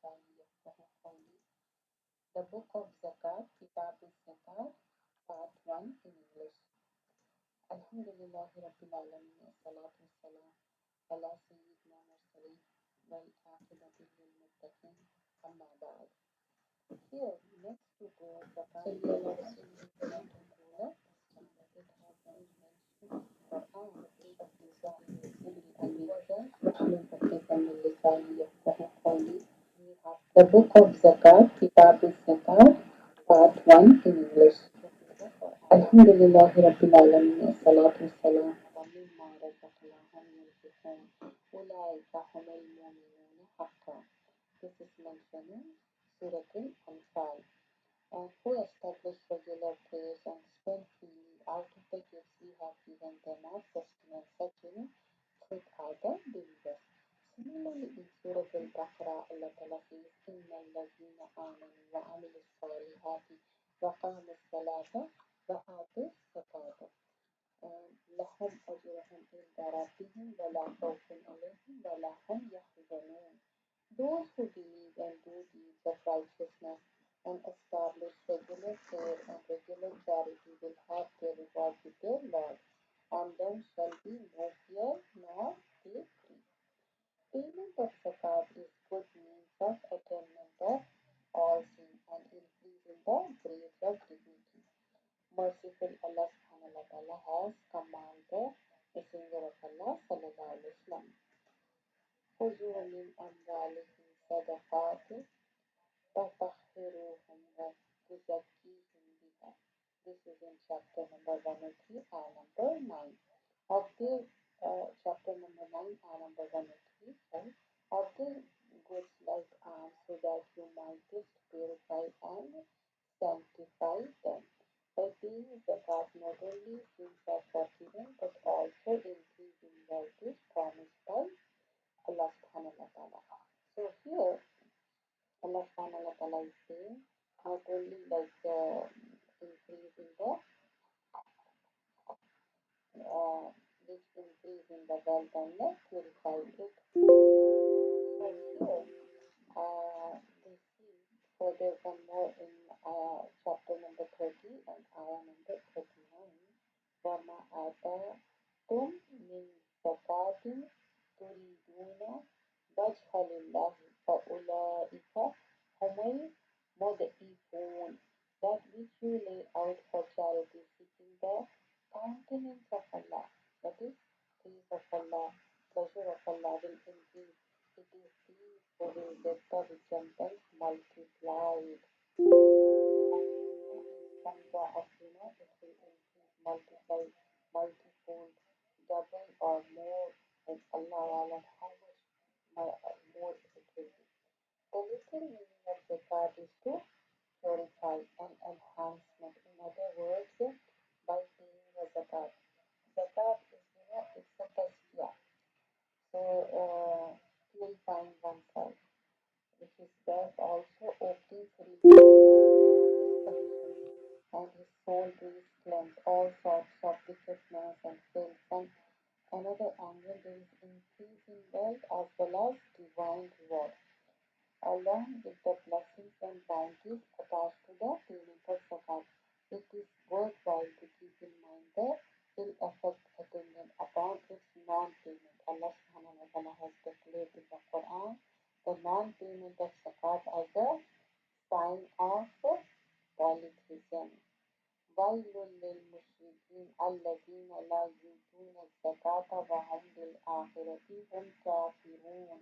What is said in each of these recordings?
The Book of Zakat, Kitab al-Zakat, Part 1 in English. Alhamdulillahi Rabbil Alameen, Salatu Wassalam, ala Sayyidina Mursaleen, wal Aqibati lil Muttaqeen, Amma Ba'd. Here, next to the Zakat, it has been mentioned the Book of Zakat, Kitab al-Zakat, Part 1 in English. Alhamdulillahi Rabbil Alameen, Salatu Wassalam, وَمِمَّا رَزَقْنَاهُمْ يُنْفِقُونَ أُولَٰئِكَ هُمُ الْمُؤْمِنُونَ حَقًّا. This is mentioned in Surah An-Anfal. And who establish regular prayers and spend freely out of the gifts we have given them as sustenance, such truth are the believers. Similarly, in Surah Al-Baqarah, Allah Ta'ala says, إِنَّ الَّذِينَ آمَنُوا وَعَمِلُوا الصَّالِحَاتِ وَقَامُوا الصَّلَاةَ وَآتَوُا الزَّكَاةَ لَهُمْ أَجْرُهُمْ عِندَ رَبِّهِمْ وَلَا خَوْفٌ عَلَيْهِمْ وَلَا هُمْ يَحْزَنُونَ. Those who believe and do deeds of righteousness and establish regular prayer and regular charity will have their reward with their Lord, and them shall be no fear nor they grief. Payment of zakat is good means of attainment of all sin and increase in the grades of dignity. Merciful Allah subhanahu wa ta'ala has commanded the Messenger of Allah sallallahu alaihi wasallam. خذوا من أموالهم صدقات تطهرهم وتزكيهم بها. This is in chapter number 103, ayah number 9. Of the chapter number 9, ayah number 103, of the goods like alms, so that you might just purify and sanctify them. By paying zakat, not only sins are forgiven, but also increase in wealth is promised by Allah subhanahu wa ta'ala. So here, Allah subhanahu wa ta'ala is saying not only like increase in the this increase in the wealth and the purify it. So here we see further one more in chapter number 30 and ayah number 39. وَمَا آتَاكُم مِّن زَكَاةٍ تُرِيدُونَ وَجْهَ اللَّهِ فَأُولَٰئِكَ هُمُ الْمُضْعِفُونَ. That which you lay out for charity, seeking the countenance of Allah, that is, peace of Allah, pleasure of Allah will increase. It is these who will get the recompense multiplied. Sanja of it will increase, multiply, multifold, double or more, and Allah Alam how much more it will be. The literal meaning of zakat is to purify and enhancement. In other words, by paying a zakat. Zakat is, it's a tasbih. So, purifying oneself, which is thus also opening for disposition and his soul to his cleanse all sorts of wickedness and filth. And another angle, there is increasing wealth as well as divine reward, along with the blessings and bounties attached to the payment of zakat. It is worthwhile to keep in mind the ill effect attendant upon its non-payment. Allah subhanahu wa ta'ala has declared in the Quran the non-payment of zakat as a sign of polytheism. وَيْلٌ لِلْمُشْرِكِينَ الَّذِينَ لَا يُؤْتُونَ الزَّكَاةَ وَهُمْ بِالْآخِرَةِ هُمْ كَافِرُونَ.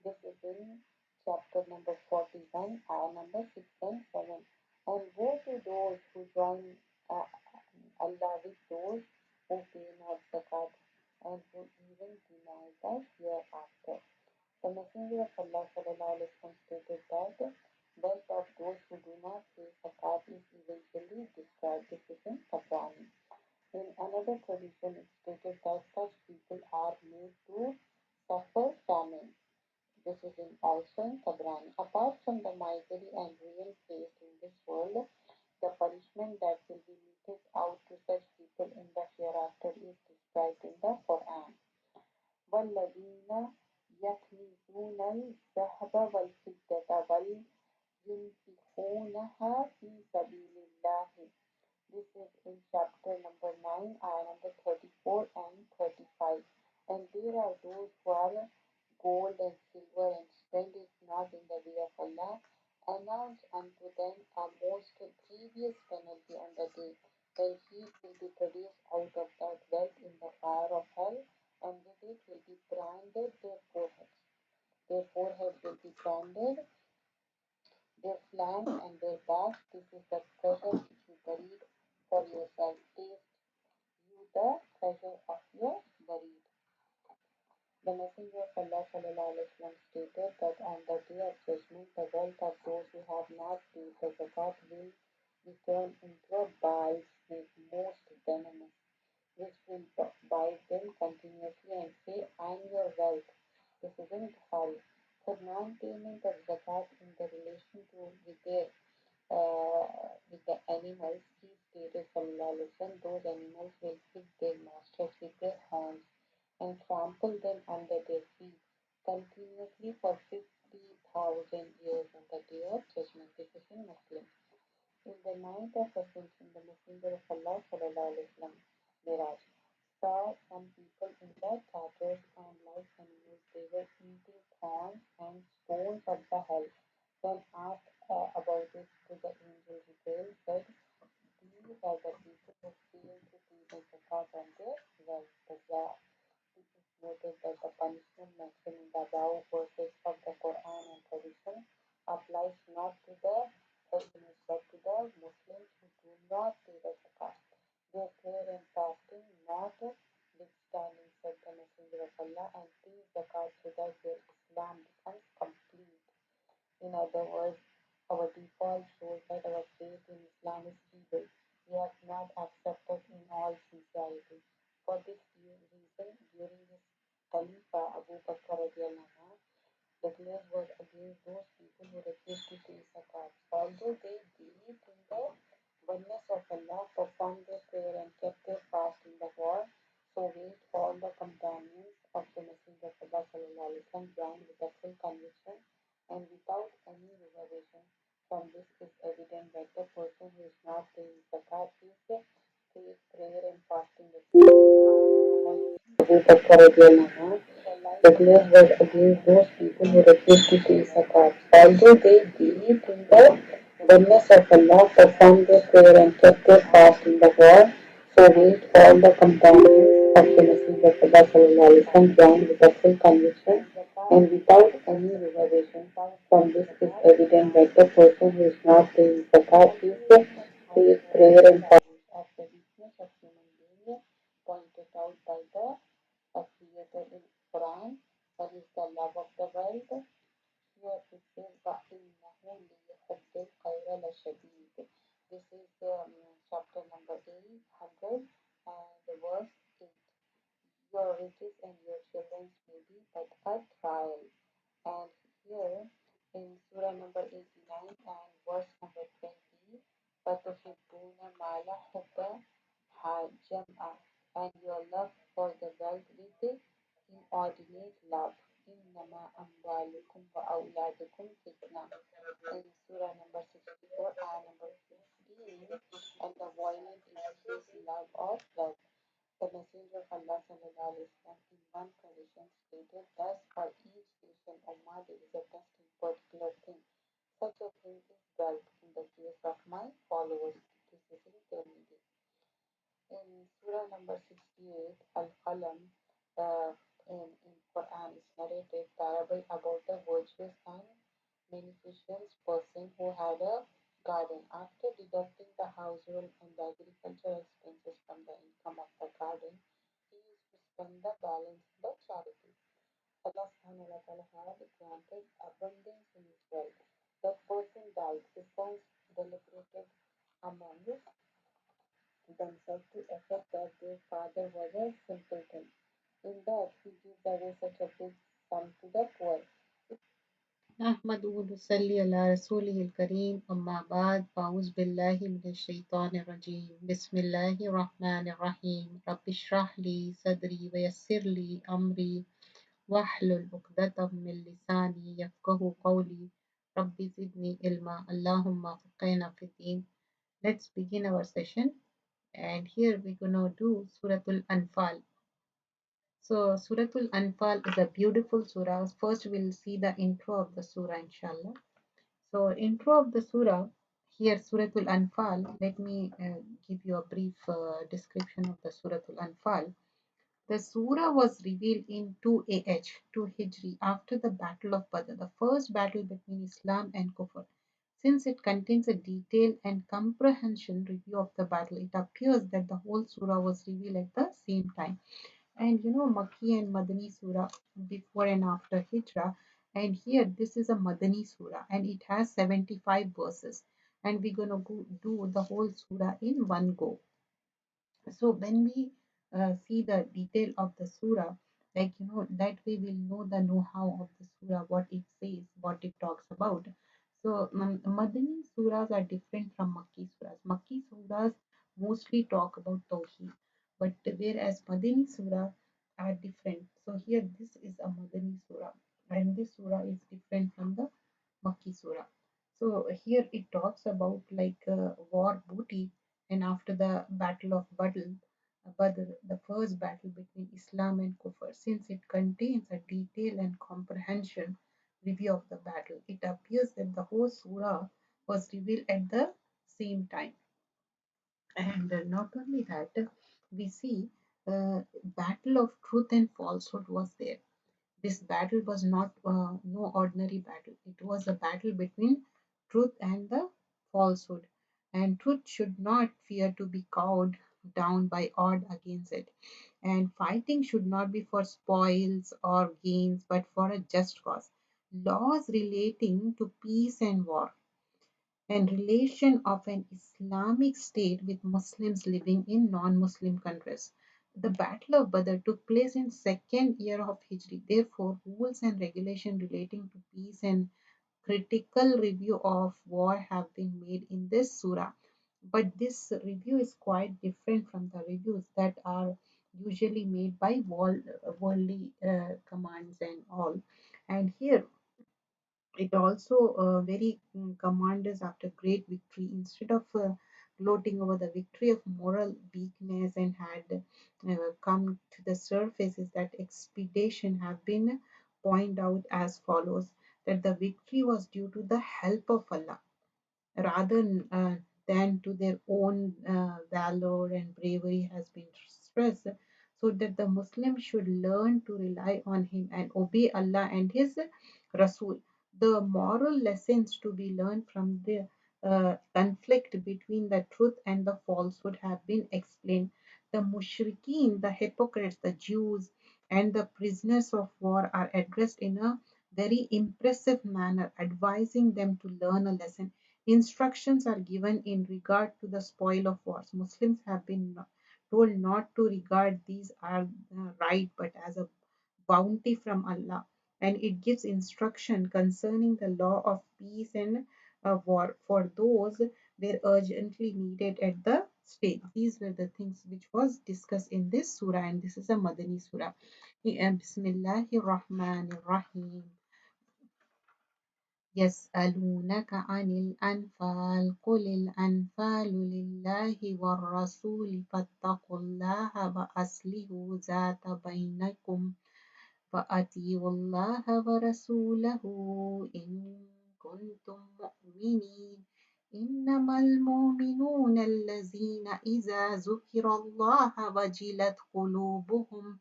This is in chapter number 41, ayah number 6 and 7. And woe to those who join Allah with those who pay not zakat and who even deny the hereafter. The Messenger of Allah sallallahu alaihi wasallam stated that the wealth of those who do not pay zakat is eventually destroyed. This is in Qur'an. In another tradition, it stated that such people are made to suffer famine. This is in also in Qur'an. Apart from the misery and ruin faced in this world, the punishment that will be meted out to such people in the hereafter is described in the Quran. وَالَّذِينَ يَكْنِزُونَ الذَّهَبَ وَالْفِضَّةَ هل ينفقونها في سبيل الله. This is in chapter number 9, ayah number 34 and 35. And there are those who are gold and silver and spend it not in the way of Allah. Announce unto them a most grievous penalty on the day when heat will be produced out of that wealth in the fire of hell, and with it will be branded their foreheads. Their foreheads will be branded, their flanks and their backs. This is the treasure which you buried for yourself. Taste you the treasure of your buried. The Messenger of Allah stated that on the day of judgment, the wealth of those who have not paid the zakat will be turned into a bile snake, most venomous, which will bite them continuously and say, "I'm your wealth." This is in Bukhari. For non-payment of zakat in the relation to with the animals, he stated, Sallallahu Alaihi Wasallam, those animals will hit their masters with their horns and trample them under their feet continuously for 50,000 years on the day of judgment. This is in Muslim. In the night of ascension, the Messenger of Allah Sallallahu Alaihi Wasallam, Miraj, saw some people in their tatters and like animals. They were eating thorns and stones of the hell. When asked about it to the angel, Jibril said, "These are the people who fail to pay the zakat on their wealth." It is noted that the punishment mentioned in the above verses of the Quran and tradition applies not to the Muslims but to the Muslims who do not pay the zakat. Their prayer and fasting notwithstanding, said the Messenger of Allah, and pay zakat so that their Islam becomes complete. In other words, our default shows that our faith in Islam is feeble. We have not accepted in all sincerity. For this reason, during his Khalifa Abu Bakr radiallahu the claim was against those people who refused to pay zakat. Although they believed in the oneness of Allah, performed their prayer and kept their fast in the war, so wait all the companions of the Messenger of Allah sallallahu alaihi wasallam joined with a full conviction and without any reservation. From this is evident that the person who is not paying zakat is faith, prayer and fasting are all Abu Bakr radiallahu the claim was against those people who refused to pay zakat. Although they believed in the oneness of Allah, performed their prayer and kept their fast in the war, so wait all the companions of the Messenger of Allah sallallahu alaihi wasallam joined with a full conviction and without any reservation. From this is evident that the person who is not paying zakat is faith, prayer and fasting of the weakness of human being pointed out by the creator in Quran. That is the love of the world. Here it says, وَإِنَّهُ لِيُحِبِّ الْخَيْرَ لَشَدِيدٌ. This is chapter number 800 and verse 8. Your riches and your children may be but a trial. And here in Surah number 89 and verse number 20, فَتُحِبُّونَ مَالَ حُبًّا جَمًّا, and your love for the wealth with inordinate love. إِنَّمَا أَمْوَالُكُمْ وَأَوْلَادُكُمْ فِتْنَةٌ. In Surah number 64 and number 15, and the violent is his love of wealth. The Messenger of Allah sallallahu alaihi wasallam in one condition stated, thus for each nation Ummah there is a test in particular thing. Such a thing is wealth in the case of my followers. This is in Tirmidhi. In Surah number 68, Al-Qalam, in Quran is narrated parable about the virtuous and beneficent person who had a garden. After deducting the household and the agricultural expenses from the income of the garden, he used to spend the balance in the charity. Allah subhanahu wa ta'ala had granted abundance in his wealth. That person died. His sons deliberated among themselves to effect that their father was a simpleton, in that he gives away such a big sum to the poor. نحمده ونصلي على رسوله الكريم أما بعد فأعوذ بالله من الشيطان الرجيم بسم الله الرحمن الرحيم رب اشرح لي صدري ويسر لي أمري واحلل عقدة من لساني يفقه قولي Rabbi zidni ilma. Allahumma faqina fiddin. Let's begin our session. And here we're gonna do Suratul Anfal. So Suratul Anfal is a beautiful surah. First we'll see the intro of the surah, inshallah. So intro of the surah, here Suratul Anfal. Let me give you a brief description of the Suratul Anfal. The surah was revealed in 2 AH, 2 Hijri, after the Battle of Badr, the first battle between Islam and Kufr. Since it contains a detailed and comprehensive review of the battle, it appears that the whole surah was revealed at the same time. And Makki and Madani surah before and after Hijrah. And here, this is a Madani surah, and it has 75 verses. And we're going to do the whole surah in one go. So when we see the detail of the surah, that way we'll know the know-how of the surah, what it says, what it talks about. So Madani surahs are different from Makki surahs. Makki surahs mostly talk about Tawheed, but whereas Madani surah are different. So here this is a Madani surah, and this surah is different from the Makki surah. So here it talks about like war booty, and after the Battle of Badr, the first battle between Islam and Kufr, since it contains a detailed and comprehension review of the battle, it appears that the whole surah was revealed at the same time. And not only that, we see battle of truth and falsehood was there. This battle was not no ordinary battle. It was a battle between truth and the falsehood. And truth should not fear to be cowed down by odd against it. And fighting should not be for spoils or gains, but for a just cause. Laws relating to peace and war and relation of an Islamic state with Muslims living in non-Muslim countries. The Battle of Badr took place in second year of Hijri. Therefore, rules and regulation relating to peace and critical review of war have been made in this surah. But this review is quite different from the reviews that are usually made by worldly commands and all. And here it also very commanders after great victory instead of gloating over the victory of moral weakness and had come to the surface is that expedition have been pointed out as follows, that the victory was due to the help of Allah rather than to their own valor and bravery has been stressed, so that the Muslims should learn to rely on him and obey Allah and his Rasul. The moral lessons to be learned from the conflict between the truth and the falsehood have been explained. The mushrikeen, the hypocrites, the Jews, and the prisoners of war are addressed in a very impressive manner, advising them to learn a lesson. Instructions are given in regard to the spoil of wars. Muslims have been told not to regard these as right but as a bounty from Allah, and it gives instruction concerning the law of peace and war for those were urgently needed at the state. These were the things which was discussed in this surah, and this is a Madani surah. Bismillahir Rahmanir Rahim. يسألونك عن الأنفال قل الأنفال لله والرسول فاتقوا الله وأصلحوا ذات بينكم وأطيعوا الله ورسوله إن كنتم مؤمنين إنما المؤمنون الذين إذا ذكر الله وجلت قلوبهم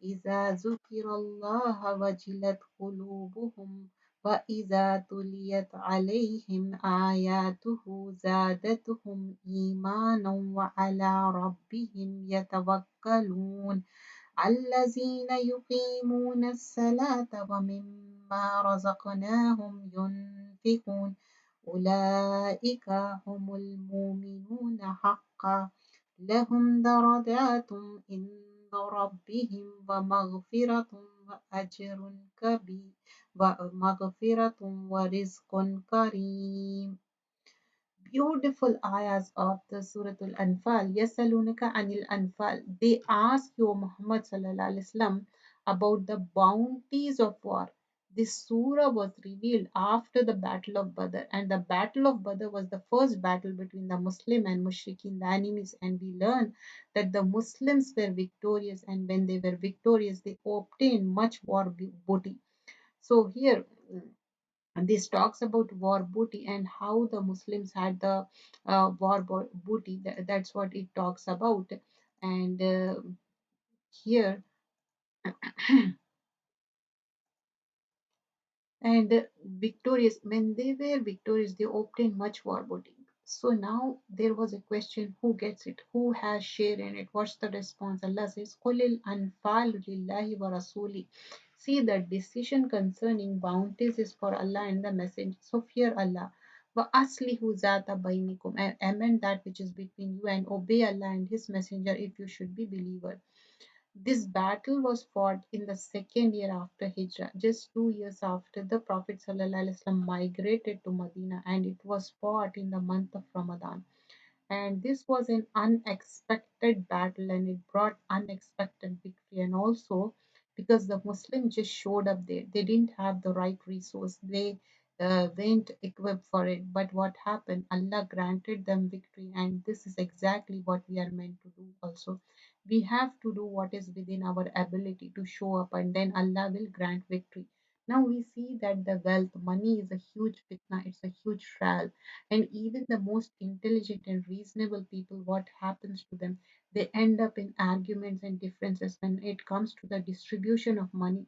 إذا ذكر الله وجلت قلوبهم وإذا تليت عليهم آياته زادتهم إيمانا وعلى ربهم يتوكلون الذين يقيمون الصلاة ومما رزقناهم ينفقون أولئك هم المؤمنون حقا لهم درجات عند ربهم ومغفرة وأجر كبير ومغفرة ورزق كريم. Beautiful ayahs of the Surah Al-Anfal. Yasalunaka anil Anfal. They ask you, Muhammad sallallahu alaihi wasallam, about the bounties of war. This surah was revealed after the Battle of Badr, and the Battle of Badr was the first battle between the Muslim and Mushrikeen, the enemies. And we learn that the Muslims were victorious, and when they were victorious, they obtained much war booty. So here, this talks about war booty and how the Muslims had the booty. That's what it talks about. And here, and victorious, when they were victorious, they obtained much war booty. So now there was a question, who gets it, who has share in it? What's the response? Allah says, qulil anfal lillahi wa rasuli. See, the decision concerning bounties is for Allah and the messenger, so fear Allah. Wa aslihu zata bainikum, and amend that which is between you, and obey Allah and his messenger if you should be believer. This battle was fought in the second year after Hijrah, just 2 years after the Prophet ﷺ migrated to Medina, and it was fought in the month of Ramadan. And this was an unexpected battle, and it brought unexpected victory. And also because the Muslims just showed up there, they didn't have the right resource, they weren't equipped for it. But what happened? Allah granted them victory, and this is exactly what we are meant to do also. We have to do what is within our ability to show up, and then Allah will grant victory. Now we see that the wealth, money is a huge fitna, it's a huge trial. And even the most intelligent and reasonable people, what happens to them? They end up in arguments and differences when it comes to the distribution of money.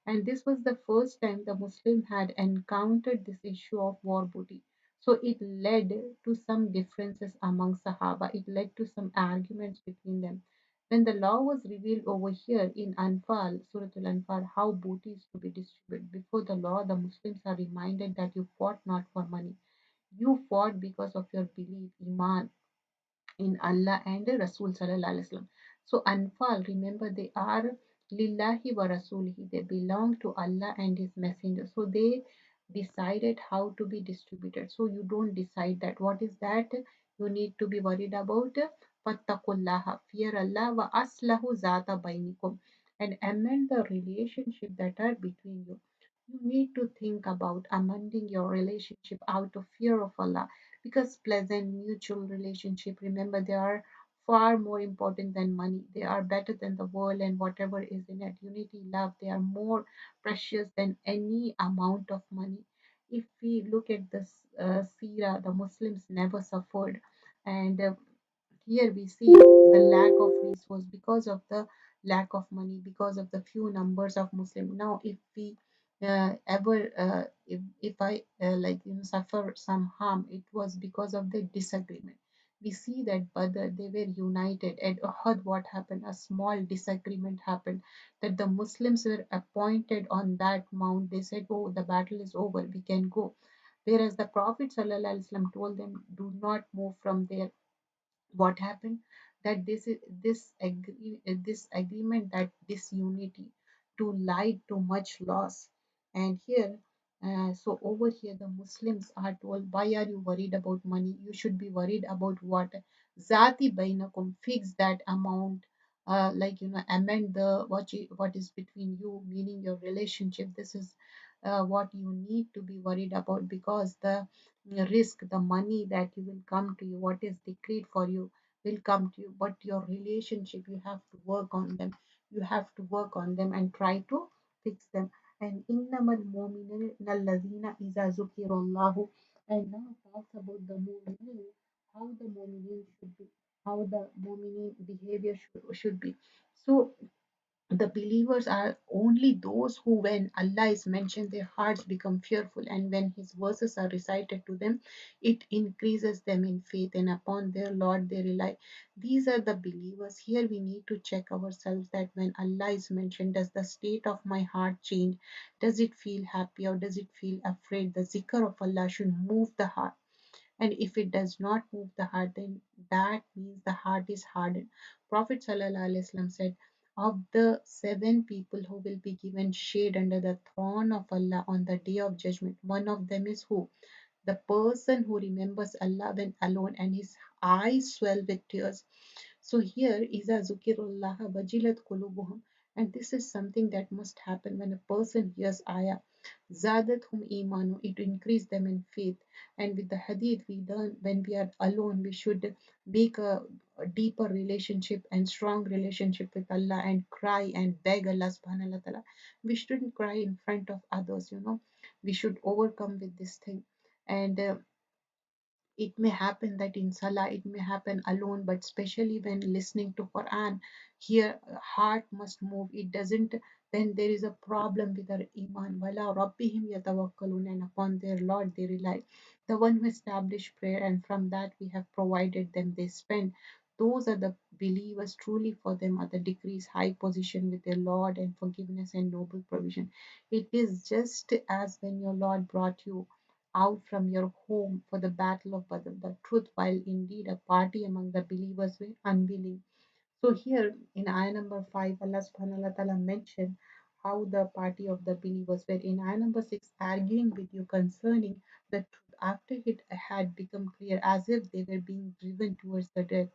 And this was the first time the Muslim had encountered this issue of war booty. So it led to some differences among Sahaba. It led to some arguments between them. When the law was revealed over here in Anfal, Surah Al-Anfal, how booty is to be distributed. Before the law, the Muslims are reminded that you fought not for money. You fought because of your belief, Iman, in Allah and Rasul Sallallahu Alaihi Wasallam. So Anfal, remember, they are Lillahi wa Rasulihi. They belong to Allah and His Messenger. So they decided how to be distributed. So you don't decide that. What is that you need to be worried about? Fattakullaha, fear Allah, wa aslahu zata bainikum, and amend the relationship that are between you. You need to think about amending your relationship out of fear of Allah, because pleasant mutual relationship, remember, they are far more important than money. They are better than the world and whatever is in it. Unity, love, they are more precious than any amount of money. If we look at this seerah, the Muslims never suffered. And here we see the lack of resource because of the lack of money, because of the few numbers of Muslim. Now if we ever if I suffer some harm, it was because of the disagreement. We see that Badr, they were united. At Uhud, what happened? A small disagreement happened, that the Muslims were appointed on that mount. They said, oh, the battle is over, we can go. Whereas the Prophet ﷺ told them, do not move from there. What happened? That this agreement, that this unity to lied to much loss. And here, so over here the Muslims are told, why are you worried about money? You should be worried about what? Zati bainakum, fix that amount. Amend the what is between you, meaning your relationship. This is what you need to be worried about, because the risk, the money that you will come to you, what is decreed for you, will come to you. But your relationship, you have to work on them. You have to work on them and try to fix them. And innamal mu'minina alladhina iza zukirallahu. And now talks about the mu'minin, how the mu'minin should be, how the mu'minin behavior should be. So the believers are only those who, when Allah is mentioned, their hearts become fearful, and when His verses are recited to them, it increases them in faith, and upon their Lord they rely. These are the believers. Here we need to check ourselves, that when Allah is mentioned, does the state of my heart change? Does it feel happy or does it feel afraid? The zikr of Allah should move the heart, and if it does not move the heart, then that means the heart is hardened. Prophet ﷺ said, of the seven people who will be given shade under the throne of Allah on the day of judgment, one of them is who? The person who remembers Allah when alone and his eyes swell with tears. So here is a zukirullah wajilat qulubuhum, and this is something that must happen when a person hears ayah. زادتهم إيمانهم, it increased them in faith. And with the hadith, we learn when we are alone, we should make a deeper relationship and strong relationship with Allah and cry and beg Allah subhanahu wa ta'ala. We shouldn't cry in front of others, you know. We should overcome with this thing. And it may happen that in salah it may happen alone, but especially when listening to Quran, here heart must move. It doesn't, then there is a problem with our iman. Wala rabbihim yatawakkalun, and upon their Lord they rely. The one who established prayer, and from that we have provided them, they spend. Those are the believers. Truly for them are the decrees, high position with their Lord, and forgiveness and noble provision. It is just as when your Lord brought you out from your home for the battle of Badr, the truth, while indeed a party among the believers were unwilling. So here in ayah number 5, Allah subhanahu wa ta'ala mentioned how the party of the believers were in ayah number 6 arguing with you concerning the truth after it had become clear, as if they were being driven towards the death.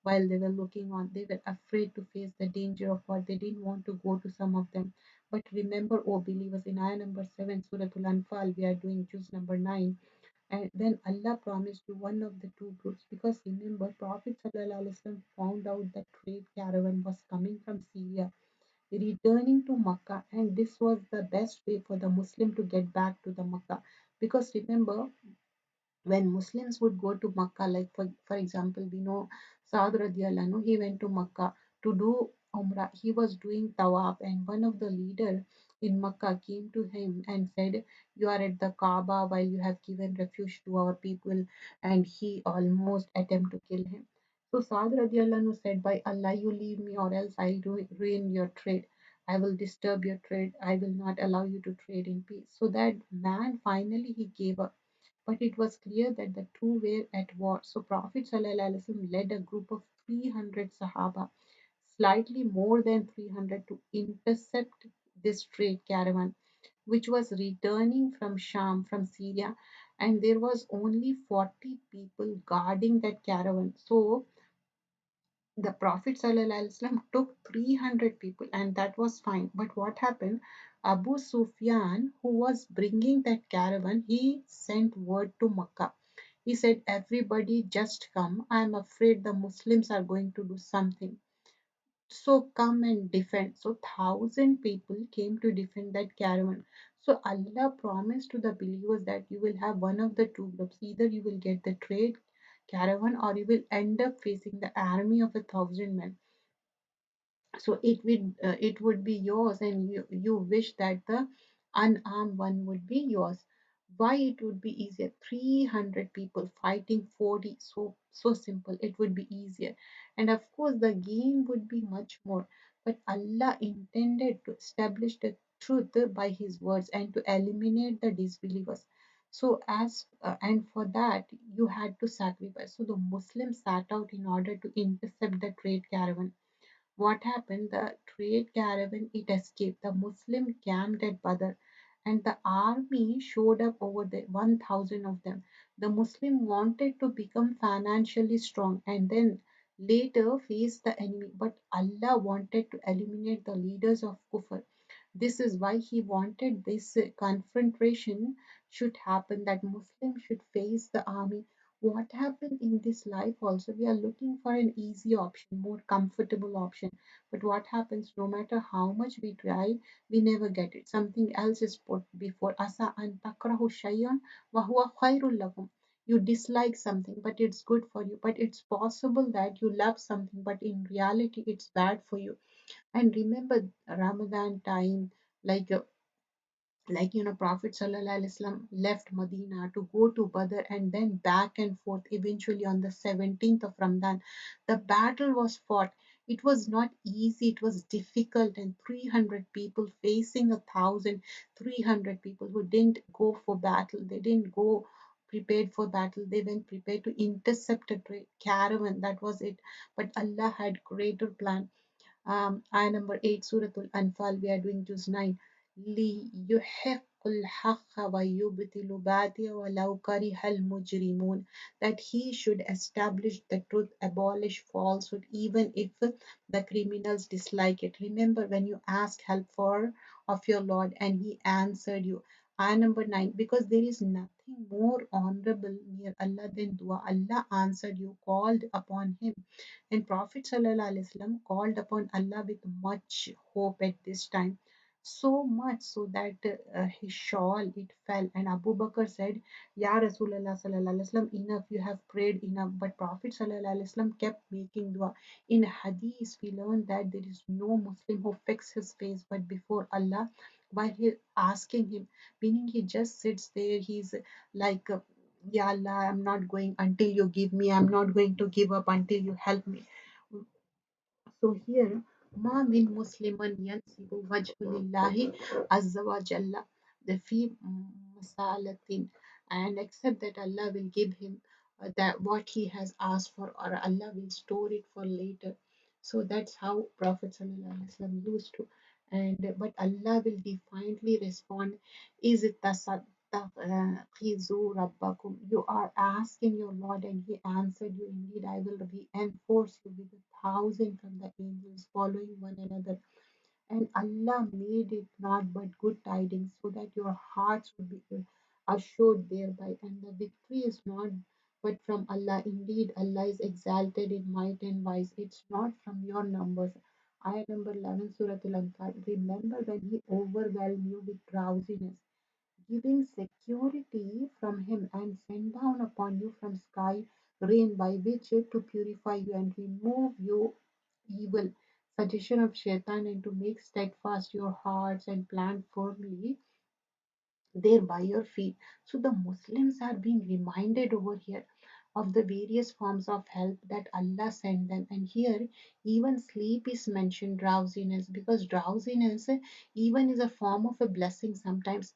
While they were looking on, they were afraid to face the danger of what they didn't want to go to some of them. But remember, O believers, in ayah number 7, Surah Al-Anfal, we are doing juz number 9, and then Allah promised to one of the two groups, because remember, Prophet ﷺ found out that trade caravan was coming from Syria, returning to Makkah, and this was the best way for the Muslim to get back to the Makkah. Because remember, when Muslims would go to Makkah, like for example, we know Saad radiallahu anhu, he went to Makkah to do Umrah. He was doing Tawaf, and one of the leader in Makkah came to him and said, "You are at the Kaaba while you have given refuge to our people," and he almost attempted to kill him. So Saad radiallahu anhu said, "By Allah, you leave me, or else I ruin your trade. I will disturb your trade. I will not allow you to trade in peace." So that man finally he gave up, but it was clear that the two were at war. So Prophet ﷺ led a group of 300 Sahaba, slightly more than 300, to intercept this trade caravan, which was returning from Sham, from Syria, and there was only 40 people guarding that caravan. So the Prophet ﷺ took 300 people, and that was fine. But what happened? Abu Sufyan, who was bringing that caravan, he sent word to Makkah. He said, "Everybody just come. I am afraid the Muslims are going to do something. So come and defend." So 1,000 people came to defend that caravan. So Allah promised to the believers that you will have one of the two groups. Either you will get the trade caravan, or you will end up facing the army of 1,000 men. So it would be yours, and you wish that the unarmed one would be yours. Why it would be easier? 300 people fighting 40, so simple. It would be easier, and of course the gain would be much more. But Allah intended to establish the truth by His words and to eliminate the disbelievers. So and for that you had to sacrifice. So the Muslims sat out in order to intercept the trade caravan. What happened? The trade caravan it escaped. The Muslim camped at Badr, and the army showed up over the 1,000 of them. The Muslim wanted to become financially strong and then later face the enemy, but Allah wanted to eliminate the leaders of Kufr. This is why He wanted this confrontation should happen, that Muslims should face the army. What happened in this life also, we are looking for an easy option, more comfortable option, but what happens, no matter how much we try, we never get it. Something else is put before. Asa an takrahu shay'an wa huwa khairul lakum. You dislike something but it's good for you, but it's possible that you love something but in reality it's bad for you. And remember Ramadan time, like Prophet sallallahu alaihi wasallam left Medina to go to Badr and then back and forth. Eventually, on the 17th of Ramadan, the battle was fought. It was not easy, it was difficult, and 300 people facing 1,000, 300 people who didn't go for battle, they didn't go prepared for battle, they went prepared to intercept a caravan. That was it. But Allah had greater plan. Ayah number 8, Surah Al-Anfal, we are doing Juz 9. لِيُحِقُّ الْحَقَّ وَيُبْطِلُ الْبَاطِلَ وَلَوْ كَرِهَ الْمُجْرِمُونَ. That He should establish the truth, abolish falsehood, even if the criminals dislike it. Remember, when you ask help for of your Lord, and he answered you. Ayah number 9, because there is nothing more honorable near Allah than dua. Allah answered you, called upon him. And Prophet ﷺ called upon Allah with much hope at this time. So much so that his shawl it fell, and Abu Bakr said, Ya Rasulullah sallallahu alaihi wasallam, enough, you have prayed enough. But Prophet sallallahu alaihi wasallam kept making dua. In Hadith, we learn that there is no Muslim who fixes his face but before Allah while he asking him, meaning he just sits there. He's like, Ya Allah, I'm not going until you give me. I'm not going to give up until you help me. So here, ma min musliman yansibu wajhu lillahi azza wa jalla the fi masalatin, and except that Allah will give him that what he has asked for, or Allah will store it for later. So that's how Prophet sallallahu alaihi wasallam used to. And but Allah will defiantly respond, is it Khizu Rabbakum. You are asking your Lord, and He answered you, indeed, I will reinforce you with 1,000 from the angels following one another. And Allah made it not but good tidings, so that your hearts would be assured thereby. And the victory is not but from Allah. Indeed, Allah is exalted in might and wise. It's not from your numbers. Ayah number 11, Surah Al-Anfal. Remember when He overwhelmed you with drowsiness, giving security from him, and send down upon you from sky rain by which to purify you and remove you evil suggestion of shaitan, and to make steadfast your hearts and plant firmly there by your feet. So the Muslims are being reminded over here of the various forms of help that Allah sent them. And here, even sleep is mentioned, drowsiness, because drowsiness even is a form of a blessing sometimes.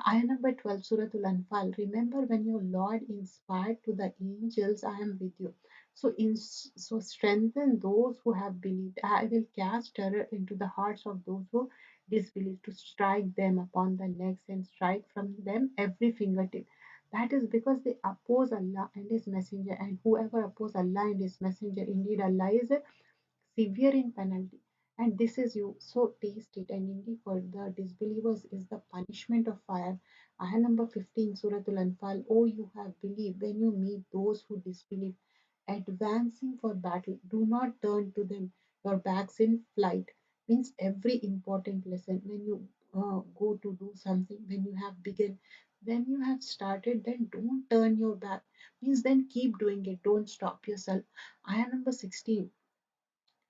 Ayah number 12, Surah Al-Anfal. Remember when your Lord inspired to the angels, I am with you. So strengthen those who have believed. I will cast terror into the hearts of those who disbelieve, to strike them upon the necks and strike from them every fingertip. That is because they oppose Allah and His Messenger, and whoever oppose Allah and His Messenger, indeed Allah is severe in penalty. And this is you, so taste it. And indeed, for the disbelievers is the punishment of fire. Ayah number 15, Surah Al Anfal. Oh, you have believed, when you meet those who disbelieve, advancing for battle, do not turn to them your backs in flight. Means every important lesson when you go to do something, when you have begun, when you have started, then don't turn your back. Means then keep doing it, don't stop yourself. Ayah number 16,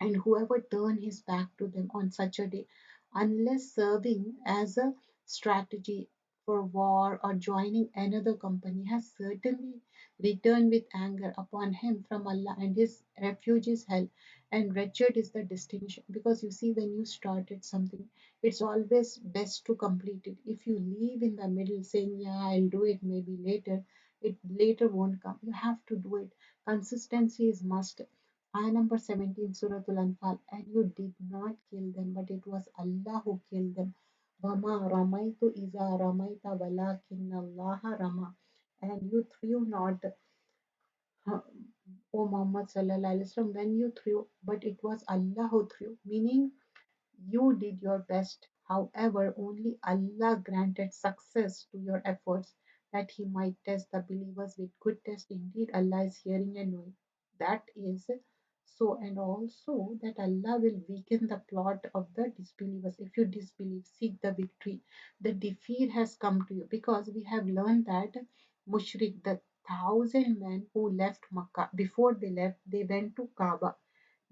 and whoever turn his back to them on such a day, unless serving as a strategy for war or joining another company, has certainly returned with anger upon him from Allah, and his refuge is hell, and wretched is the destination. Because you see, when you started something, it's always best to complete it. If you leave in the middle saying, yeah, I'll do it maybe later, it later won't come. You have to do it. Consistency is must. Ayah number 17, Surah Al-Anfal. And you did not kill them, but it was Allah who killed them. Wama ramaitu iza ramaita walakinna Allah rama. And you threw not, O Muhammad sallallahu alaihi wasallam, when you threw, but it was Allah who threw. Meaning, you did your best. However, only Allah granted success to your efforts, that He might test the believers with good test. Indeed, Allah is hearing and knowing. That is so, and also that Allah will weaken the plot of the disbelievers. If you disbelieve, seek the victory. The defeat has come to you, because we have learned that Mushrik, the 1,000 men who left Makkah, before they left, they went to Kaaba.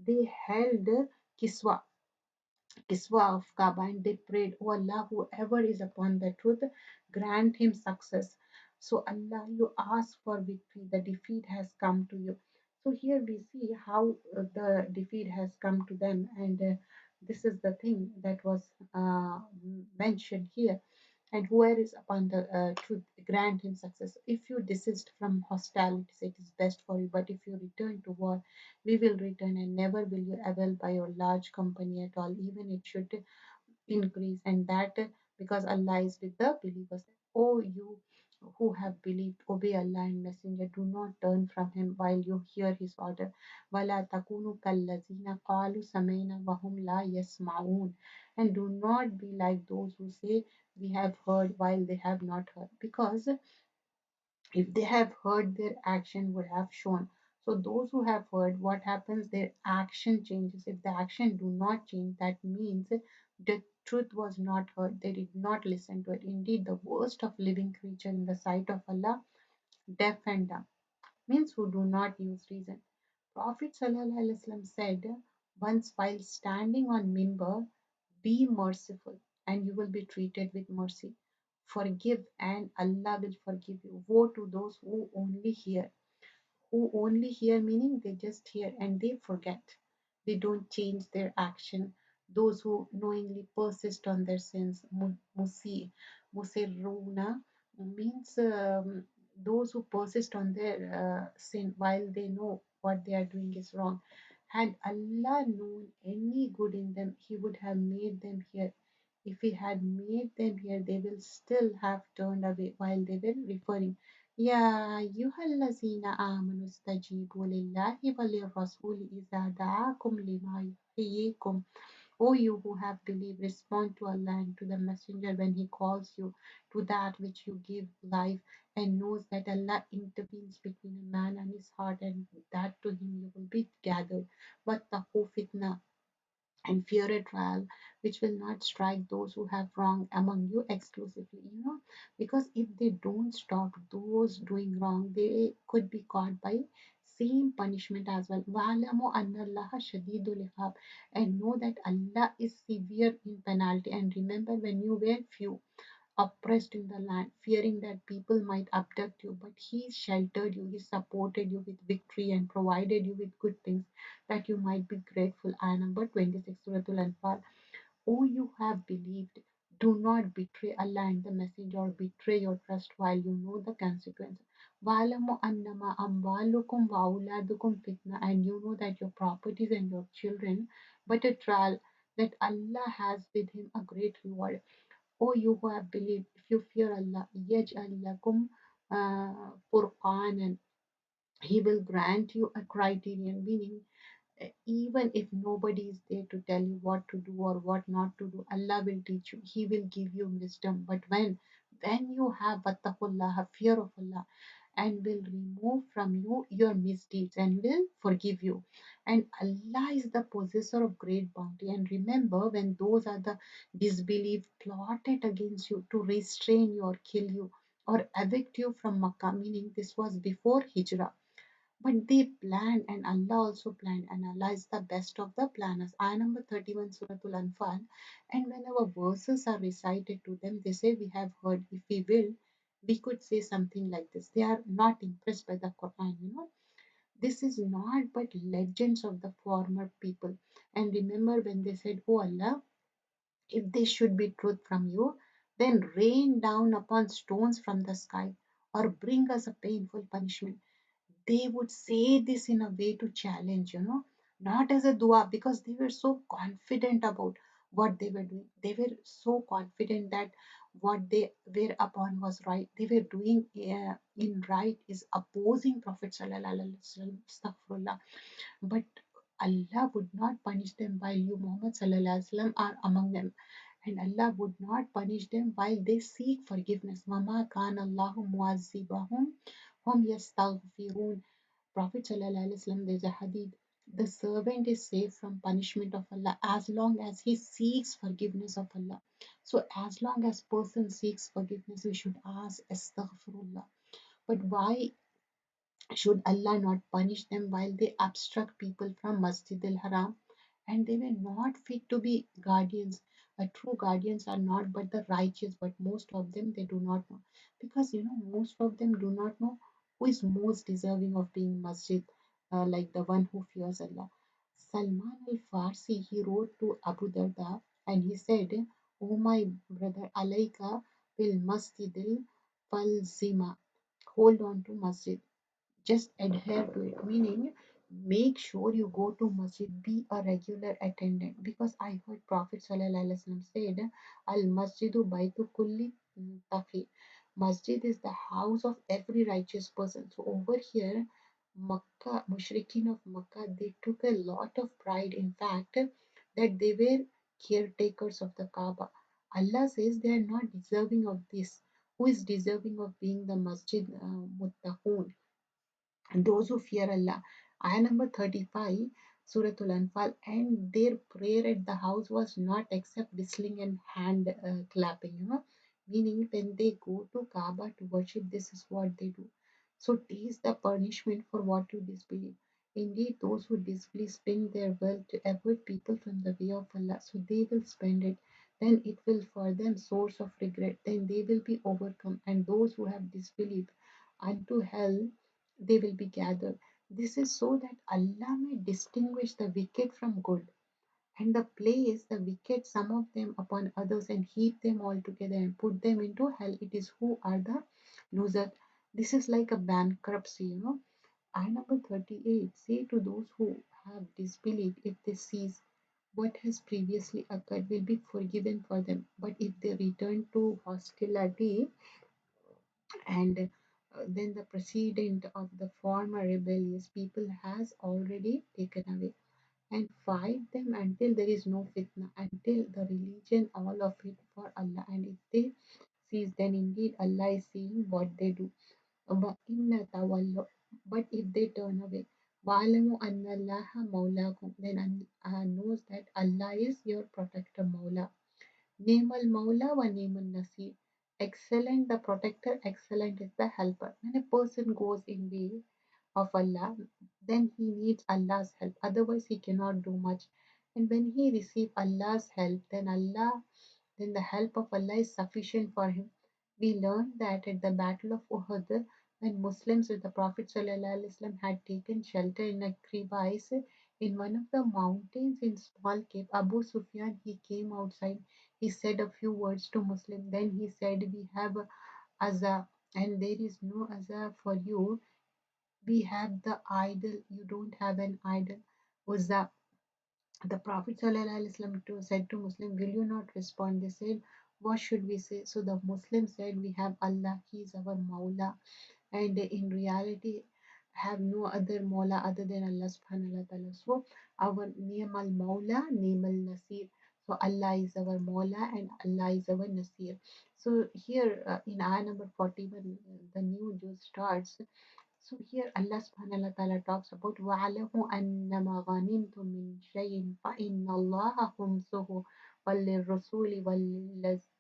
They held Kiswa Kiswa of Kaaba, and they prayed, "O Allah, whoever is upon the truth, grant him success." So, Allah, you ask for victory, the defeat has come to you. So, here we see how the defeat has come to them, and this is the thing that was mentioned here. And whoever is upon the truth, grant him success. If you desist from hostilities, it is best for you. But if you return to war, we will return, and never will you avail by your large company at all, even it should increase. And that because Allah is with the believers. Oh, you who have believed, obey Allah and Messenger, do not turn from him while you hear his order. وَلَا تَكُونُوا كَالَّذِينَ قَالُوا سَمِعْنَا وَهُمْ لَا يَسْمَعُونَ. And do not be like those who say, we have heard while they have not heard. Because if they have heard, their action would have shown. So those who have heard, what happens, their action changes. If the action do not change, that means the truth was not heard, they did not listen to it. Indeed, the worst of living creature in the sight of Allah, deaf and dumb, means who do not use reason. Prophet ﷺ said once while standing on Mimbar, be merciful and you will be treated with mercy. Forgive and Allah will forgive you. Woe to those who only hear, meaning they just hear and they forget. They don't change their action. Those who knowingly persist on their sins, musirruna, means those who persist on their sin while they know what they are doing is wrong. Had Allah known any good in them, He would have made them hear. If He had made them hear, they will still have turned away while they were referring. يا أيها الذين آمنوا استجيبوا لله وللرسول إذا دعاكم لما يحييكم. O you who have believed, respond to Allah and to the Messenger when He calls you to that which you give life, and knows that Allah intervenes between a man and his heart, and that to Him you will be gathered. وَاتَّقُوا fitna, and fear a trial which will not strike those who have wrong among you exclusively, because if they don't stop those doing wrong, they could be caught by same punishment as well. وَاعْلَمُوا أَنَّ اللَّهَ شَدِيدُ الْعِقَابِ, and know that Allah is severe in penalty. And remember when you were few, oppressed in the land, fearing that people might abduct you, but He sheltered you, He supported you with victory and provided you with good things that you might be grateful. Ayah number 26, Surah Al-Anfal. O you have believed, do not betray Allah and the Messenger or betray your trust while you know the consequence. وَاعْلَمُوا أَنَّمَا أَمْوَالُكُمْ وَأَوْلَادُكُمْ fitna, and you know that your properties and your children but a trial, that Allah has with Him a great reward. O you who have believed, if you fear Allah, يَجْعَلْ لَكُمْ فُرْقَانًا, He will grant you a criterion, meaning even if nobody is there to tell you what to do or what not to do, Allah will teach you. He will give you wisdom. But when you have wattaqullah, fear of Allah, and will remove from you your misdeeds and will forgive you. And Allah is the possessor of great bounty. And remember, when those are the disbelief plotted against you to restrain you or kill you or evict you from Makkah, meaning this was before Hijrah, but they planned, and Allah also planned, and Allah is the best of the planners. Ayah number 31, Surah Al-Anfal. And when our verses are recited to them, they say, we have heard, if we will, we could say something like this. They are not impressed by the Quran. This is not but legends of the former people. And remember when they said, oh Allah, if this should be truth from you, then rain down upon stones from the sky or bring us a painful punishment. They would say this in a way to challenge, not as a dua, because they were so confident about what they were doing. They were so confident that what they were upon was right. They were doing in right is opposing Prophet Sallallahu Alaihi Wasallam. Astaghfirullah. But Allah would not punish them while you, Muhammad Sallallahu Alaihi Wasallam, are among them. And Allah would not punish them while they seek forgiveness. Mama kan Allahu muazzibahum hum yastaghfirun. Prophet Sallallahu Alaihi Wasallam, there's a hadith. The servant is safe from punishment of Allah as long as he seeks forgiveness of Allah. So as long as person seeks forgiveness, we should ask astaghfirullah. But why should Allah not punish them while they obstruct people from Masjid al-Haram? And they were not fit to be guardians. True guardians are not but the righteous, but most of them they do not know. Because most of them do not know who is most deserving of being Masjid, like the one who fears Allah. Salman al-Farsi, he wrote to Abu Darda and he said, oh my brother, alayka bil masjidil falzima, hold on to Masjid, just adhere to it, meaning make sure you go to masjid, be a regular attendant, because I heard Prophet Sallallahu Alaihi Wasallam said, al masjidu baitu kulli taqi, Masjid is the house of every righteous person. So over here, Makkah, Mushrikeen of Makkah, they took a lot of pride, in fact, that they were caretakers of the Kaaba. Allah says they are not deserving of this. Who is deserving of being the Masjid Muttaqun? And those who fear Allah. Ayah number 35, Surah Al-Anfal, and their prayer at the house was not except whistling and hand clapping, meaning when they go to Kaaba to worship, this is what they do. So taste the punishment for what you disbelieve. Indeed, those who disbelieve spend their wealth to avoid people from the way of Allah, so they will spend it. Then it will for them source of regret. Then they will be overcome, and those who have disbelieved unto hell they will be gathered. This is so that Allah may distinguish the wicked from good, and the place the wicked, some of them upon others, and heap them all together and put them into hell. It is who are the losers. This is like a bankruptcy. Ayah number 38, say to those who have disbelieved, if they cease what has previously occurred will be forgiven for them. But if they return to hostility, and then the precedent of the former rebellious people has already taken away, and fight them until there is no fitna, until the religion all of it for Allah. And if they cease, then indeed Allah is seeing what they do. وَإِنَّ تَوَلَّوْا, but if they turn away, وَعَلَمُوا أَنَّ اللَّهَ مَوْلَاكُمْ, then knows that Allah is your protector, Mawla. Ni'mal Mawla wa Ni'mal Nasir. Excellent the protector, excellent is the helper. When a person goes in way of Allah, then he needs Allah's help. Otherwise, he cannot do much. And when he receives Allah's help, then the help of Allah is sufficient for him. We learned that at the Battle of Uhud, when Muslims with the Prophet ﷺ had taken shelter in a crevice in one of the mountains in small cave, Abu Sufyan he came outside. He said a few words to Muslim. Then he said, "We have Azza, and there is no Azza for you. We have the idol. You don't have an idol." Uzza. The Prophet ﷺ said to Muslim, will you not respond? They said, what should we say? So the Muslim said, we have Allah, He is our Mawla, and in reality have no other Mawla other than Allah subhanahu wa ta'ala. So our Ni'mal Mawla, Ni'mal Nasir. So Allah is our Mawla and Allah is our Nasir. So here in ayah number 41, the new juz starts. So here Allah subhanahu wa ta'ala talks about وَعَلَمُوا أَنَّمَا غَنِمْتُم مِّن شَيْءٍ فَإِنَّ اللَّهَ خُمُسُهُ وَلِلرَّسُولِ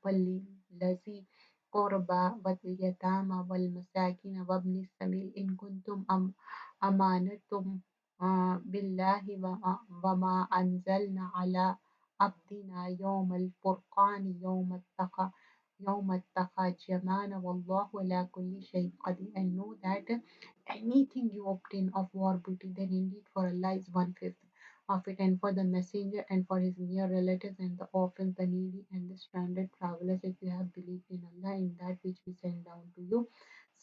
وَلِلَّذِي قُرْبَى وَالْيَتَامَى وَالْمَسَاكِينِ وَابْنِ السَّبِيلِ إِن كُنتُمْ أَمَانَتُمْ بِاللَّهِ وَمَا أَنزَلْنَا عَلَى عَبْدِنَا يَوْمَ الْفُرْقَانِ يوم التقى الجمعان والله على كل شيء قدير. And know that anything you obtain of war booty, then indeed for Allah is 1/5 of it, and for the messenger and for his near relatives and the orphans, the needy and the stranded travelers, if you have believed in Allah in that which we send down to you,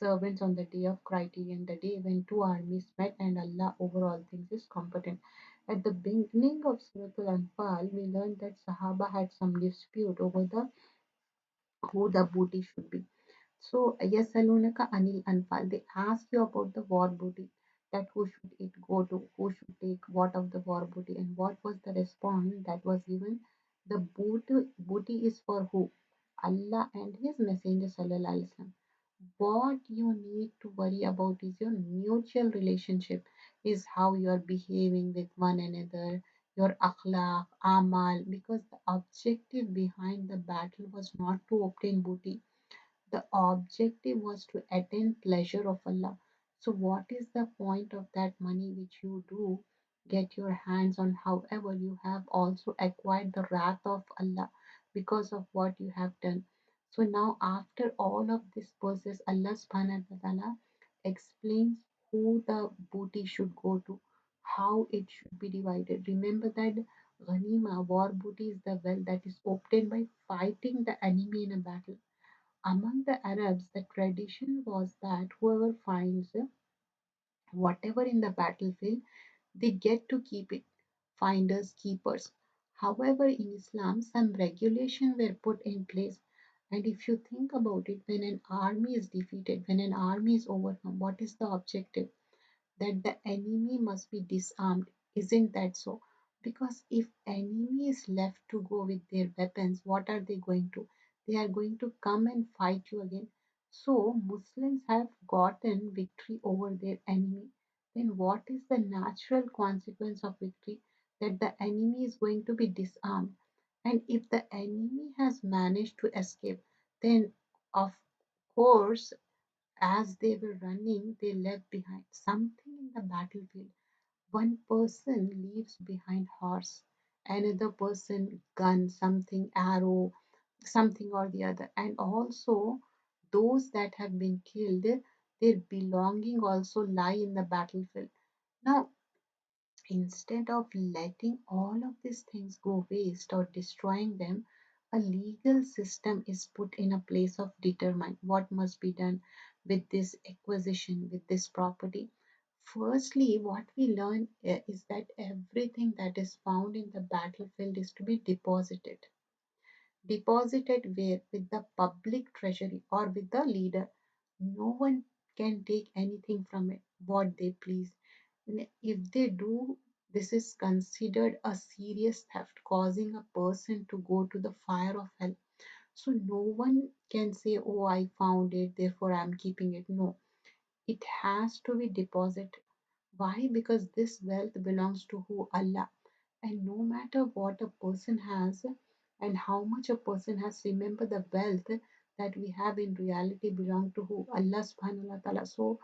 servants on the day of criterion, the day when two armies met, and Allah over all things is competent. At the beginning of Surah Al-Anfal, we learned that Sahaba had some dispute over the who the booty should be. So, Yasalunaka Anil Anfal, they ask you about the war booty, that who should it go to, who should take what of the war booty, and what was the response that was given? The booty is for who? Allah and His Messenger Sallallahu Alaihi Wasallam. What you need to worry about is your mutual relationship, is how you are behaving with one another, your akhlaq, amal, because the objective behind the battle was not to obtain booty, the objective was to attain pleasure of Allah. So what is the point of that money which you do get your hands on? However, you have also acquired the wrath of Allah because of what you have done. So now after all of this process, Allah subhanahu wa ta'ala explains who the booty should go to, how it should be divided. Remember that Ghanima, war booty, is the wealth that is obtained by fighting the enemy in a battle. Among the Arabs, the tradition was that whoever finds whatever in the battlefield, they get to keep it, finders, keepers. However, in Islam, some regulations were put in place, And if you think about it, when an army is defeated, when an army is overcome, what is the objective? That the enemy must be disarmed. Isn't that so? Because if enemy is left to go with their weapons, what are they going to? They are going to come and fight you again. So Muslims have gotten victory over their enemy. Then what is the natural consequence of victory? That the enemy is going to be disarmed. And if the enemy has managed to escape, then of course as they were running, they left behind something in the battlefield. One person leaves behind horse, another person gun, something arrow, something or the other, and also those that have been killed, their belonging also lie in the battlefield. Now, instead of letting all of these things go waste or destroying them, a legal system is put in a place of determine what must be done with this acquisition, with this property. Firstly, what we learn is that everything that is found in the battlefield is to be deposited. Deposited where? With the public treasury or with the leader. No one can take anything from it, what they please. If they do, this is considered a serious theft, causing a person to go to the fire of hell. So no one can say, oh, I found it, therefore I'm keeping it. No, it has to be deposited. Why? Because this wealth belongs to who? Allah. And no matter what a person has and how much a person has, remember the wealth that we have in reality belong to who? Allah subhanahu wa ta'ala. So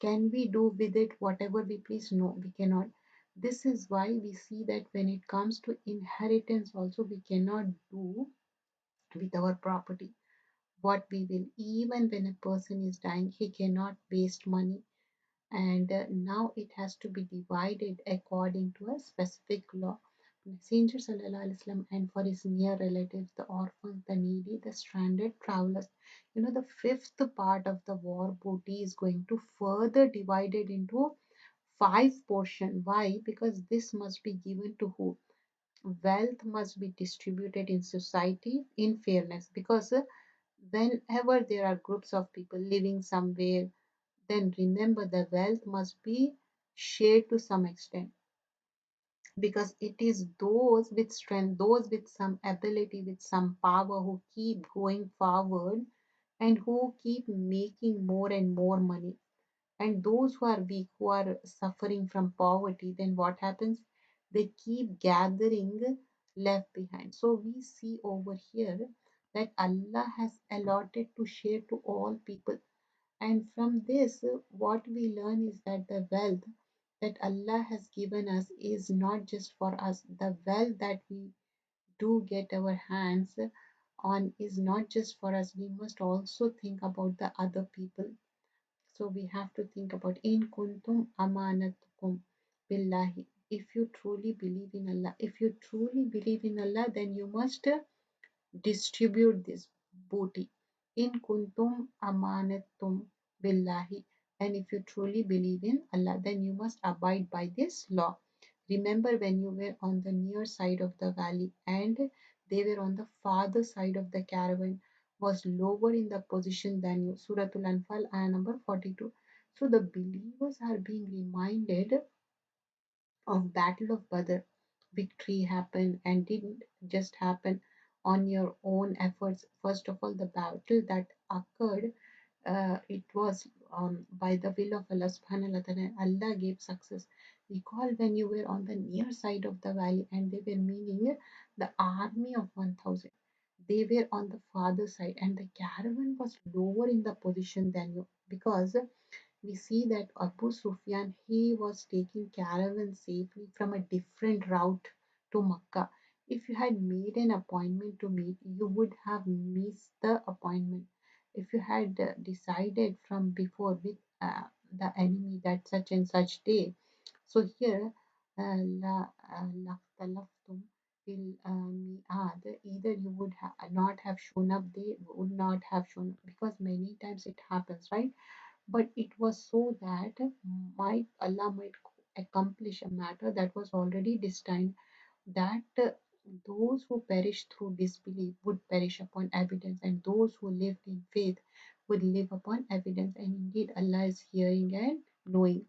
can we do with it whatever we please? No, we cannot. This is why we see that when it comes to inheritance also we cannot do with our property what we will. Even when a person is dying, he cannot waste money, and now it has to be divided according to a specific law. Messenger Sallallahu Alaihi Wasallam, and for his near relatives, the orphans, the needy, the stranded travelers. The fifth part of the war booty is going to further divided into five portion. Why? Because this must be given to who? Wealth must be distributed in society in fairness. Because whenever there are groups of people living somewhere, then remember the wealth must be shared to some extent, because it is those with strength, those with some ability, with some power who keep going forward and who keep making more and more money. And those who are weak, who are suffering from poverty, then what happens? They keep gathering left behind. So we see over here that Allah has allotted to share to all people, and from this, what we learn is that the wealth that Allah has given us is not just for us. The wealth that we do get our hands on is not just for us. We must also think about the other people. So we have to think about in kuntum amanatukum billahi. If you truly believe in Allah, if you truly believe in Allah, then you must distribute this booty. In kuntum amanatum billahi. And if you truly believe in Allah, then you must abide by this law. Remember when you were on the near side of the valley and they were on the farther side of the caravan, was lower in the position than you. Suratul Anfal, ayah number 42. So the believers are being reminded of Battle of Badr. Victory happened and didn't just happen on your own efforts. First of all, the battle that occurred, it was by the will of Allah subhanahu wa ta'ala. Allah gave success. Recall when you were on the near side of the valley and they were meaning the army of 1000. They were on the farther side and the caravan was lower in the position than you, because we see that Abu Sufyan, he was taking caravan safely from a different route to Makkah. If you had made an appointment to meet, you would have missed the appointment. If you had decided from before with the enemy that such and such day, so here, لَاخْتَلَفْتُمْ فِي الْمِيعَادِ, either you would not have shown up, they would not have shown up, because many times it happens, right? But it was so that Allah might accomplish a matter that was already destined. That Those who perished through disbelief would perish upon evidence, and those who lived in faith would live upon evidence. And indeed, Allah is hearing and knowing.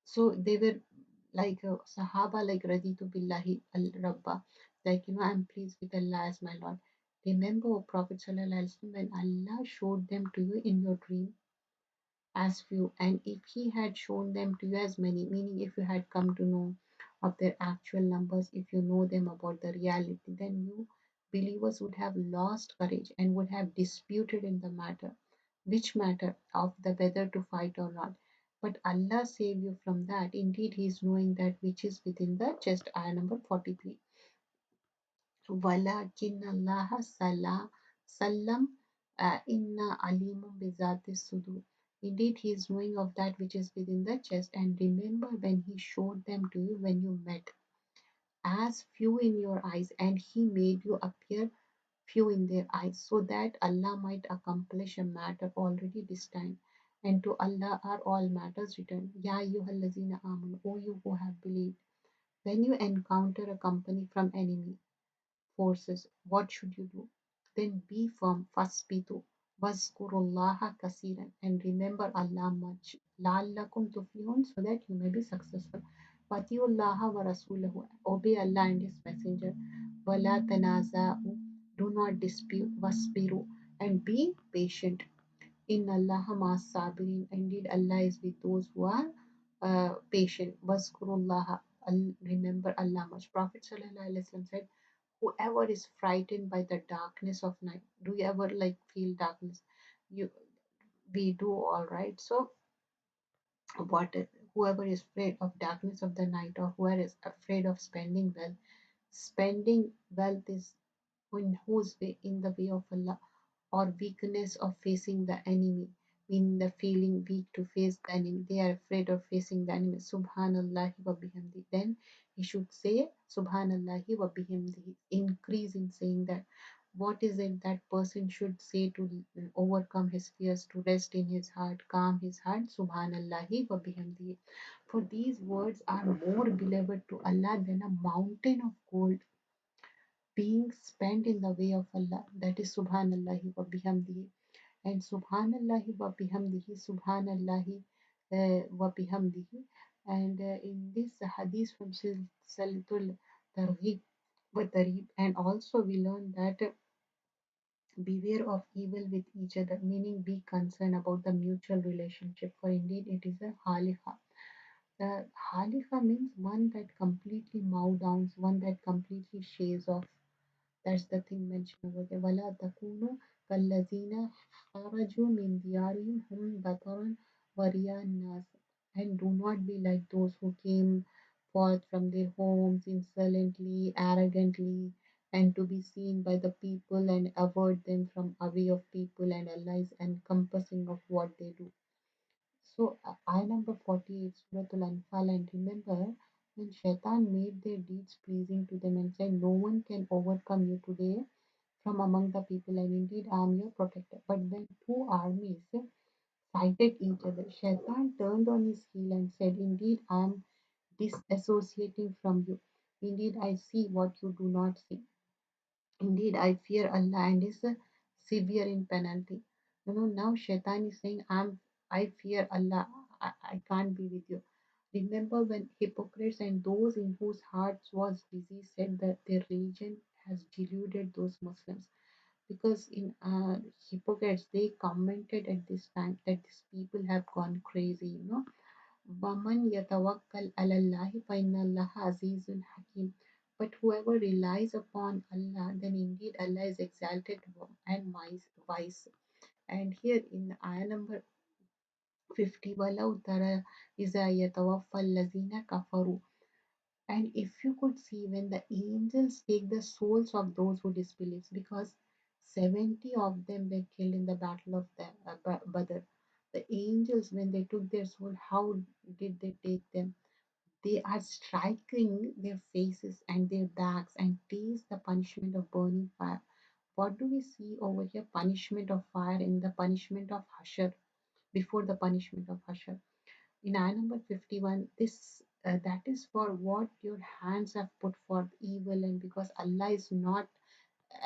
So they were like Sahaba, like Raditu Billahi al Rabba, like I'm pleased with Allah as my Lord. Remember, O Prophet Sallallahu Alaihi Wasallam, when Allah showed them to you in your dream as few, and if He had shown them to you as many, meaning if you had come to know of their actual numbers, if you know them about the reality, then you believers would have lost courage and would have disputed in the matter, which matter of the whether to fight or not. But Allah save you from that. Indeed, He is knowing that which is within the chest. Ayah number 43. Walakin Allah sallam inna alimun bizati sudur. Indeed, He is knowing of that which is within the chest. And remember when He showed them to you when you met, as few in your eyes, and He made you appear few in their eyes, so that Allah might accomplish a matter already destined. And to Allah are all matters returned. Ya ayyuhallazina amanu, O you who have believed, when you encounter a company from enemy forces, what should you do? Then be firm, fasbitu, waskurullaha kasiran, and remember Allah much, la'allakum tuflihun, so that you may be successful. Watiullaha wa rasulahu, obey Allah and His Messenger. Wala tanaza'u, do not dispute, wasbiru, and be patient. In Allah mas sabirin, indeed Allah is with those who are patient. Waskurullah, remember Allah much. Prophet Sallallahu Alaihi Wasallam said, whoever is frightened by the darkness of night, do you ever like feel darkness? You We do, all right. So what whoever is afraid of darkness of the night, or whoever is afraid of spending wealth is in whose way, in the way of Allah, or weakness of facing the enemy, in the feeling weak to face the enemy, they are afraid of facing the enemy. Subhanallah wa bihamdi. Then he should say Subhanallah wa bihamdi. Increase in saying that. What is it that person should say to overcome his fears, to rest in his heart, calm his heart? Subhanallah wa bihamdi. For these words are more beloved to Allah than a mountain of gold being spent in the way of Allah. That is Subhanallahi wa bihamdihi. And Subhanallahi wa bihamdihi, Subhanallahi wa bihamdihi. And in this hadith from Silsilatul Targhib wa Tarhib, and also we learn that beware of evil with each other, meaning be concerned about the mutual relationship, for indeed it is a halifa. The halifa means one that completely mow downs, one that completely shaves off. That's the thing mentioned over there. وَلَا تَكُونُوا كَالَّذِينَ خَرَجُوا مِنْ دِيَارِهِمْ هُمْ بَطَرًا وَرِيَاءَ النَّاسِ. And do not be like those who came forth from their homes insolently, arrogantly, and to be seen by the people and avert them from away of people, and Allah is encompassing of what they do. So, ayah number 48, Surah Al-Anfal, and remember when Shaitan made their deeds pleasing to them and said, no one can overcome you today from among the people, and indeed I am your protector. But when two armies fighted each other, Shaitan turned on his heel and said, indeed I am disassociating from you. Indeed I see what you do not see. Indeed, I fear Allah and is severe in penalty. Now Shaitan is saying, I fear Allah. I can't be with you. Remember when hypocrites and those in whose hearts was disease said that their religion has deluded those Muslims. Because in hypocrites, they commented at this time that these people have gone crazy. وَمَنْ يَتَوَكَّلْ عَلَى اللَّهِ فَإِنَّ اللَّهَ عَزِيزٌ حَكِيمٌ. But whoever relies upon Allah, then indeed Allah is exalted and wise. And here in ayah number 50, وَلَوْ تَرَى إِذَا يَتَوَفَّى الَّذِينَ كَفَرُوا. And if you could see when the angels take the souls of those who disbelieve, because 70 of them were killed in the battle of the Badr. The angels, when they took their soul, how did they take them? They are striking their faces and their backs and taste the punishment of burning fire. What do we see over here? Punishment of fire in the punishment of Hashar, before the punishment of Hashar. In ayah number 51, this that is for what your hands have put forth evil, and because Allah is not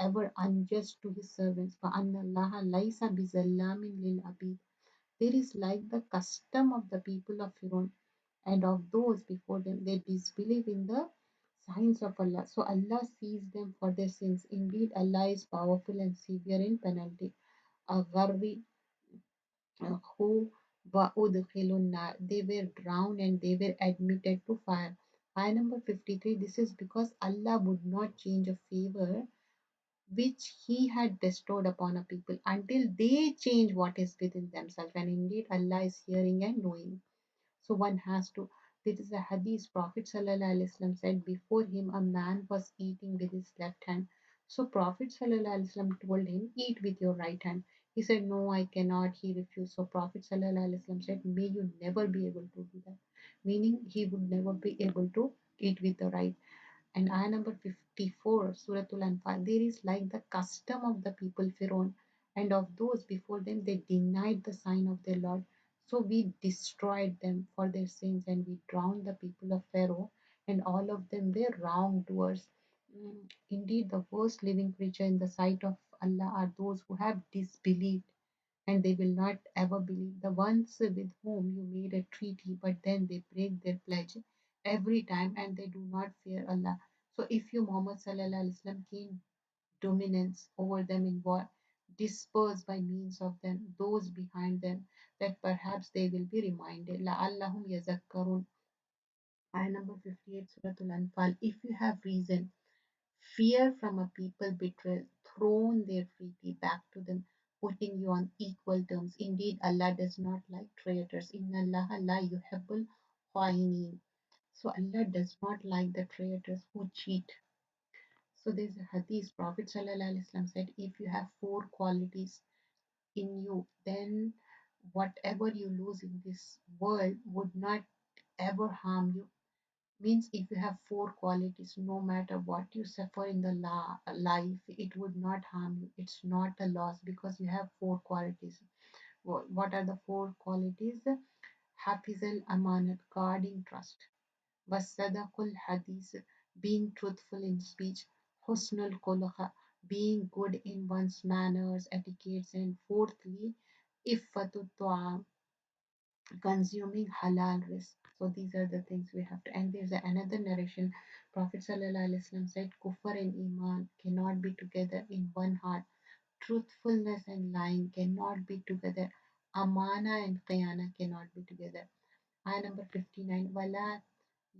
ever unjust to his servants. فَأَنَّ اللَّهَ لَيْسَ بِظَلَّامٍ لِلْعَبِيدِ. There is like the custom of the people of Fir'aun and of those before them. They disbelieve in the signs of Allah. So Allah sees them for their sins. Indeed, Allah is powerful and severe in penalty. Agharri, who wa'udkhilun nar. They were drowned and they were admitted to fire. Ayah number 53. This is because Allah would not change a favor which he had bestowed upon a people until they change what is within themselves. And indeed, Allah is hearing and knowing. So one has to. This is a hadith. Prophet ﷺ said before him a man was eating with his left hand. So Prophet ﷺ told him, eat with your right hand. He said, no, I cannot. He refused. So Prophet ﷺ said, may you never be able to do that. Meaning he would never be able to eat with the right. And ayah number 54, Surah Al-Anfal, there is like the custom of the people Pharaoh and of those before them, they denied the sign of their Lord. So we destroyed them for their sins and we drowned the people of Pharaoh, and all of them were wrongdoers. Indeed, the worst living creature in the sight of Allah are those who have disbelieved, and they will not ever believe. The ones with whom you made a treaty, but then they break their pledge every time and they do not fear Allah. So if you, Muhammad Sallallahu Alaihi Wasallam, gain dominance over them in war, disperse by means of them those behind them, that perhaps they will be reminded. لَعَلَّهُمْ يَذَكَّرُونَ. Ayah number 58, Surah Al-Anfal. If you have reason, fear from a people betrayal, thrown their treaty back to them, putting you on equal terms. Indeed, Allah does not like traitors. Inna Allah la yuhibbul kha'inin. So Allah does not like the traitors who cheat. So there's a hadith. Prophet ﷺ said, if you have four qualities in you, then whatever you lose in this world would not ever harm you. Means if you have four qualities, no matter what you suffer in the life, it would not harm you. It's not a loss because you have four qualities. What are the four qualities? Hafizal amanat, guarding trust. Wasadaqul hadith, being truthful in speech. Husnul khuluqa, being good in one's manners, etiquettes. And fourthly, iffatut ta'am, consuming halal risk. So these are the things we have to. And there's another narration. Prophet Sallallahu Alaihi Wasallam said, Kufr and Iman cannot be together in one heart. Truthfulness and lying cannot be together. Amana and Qiyana cannot be together. Ayah number 59. Wala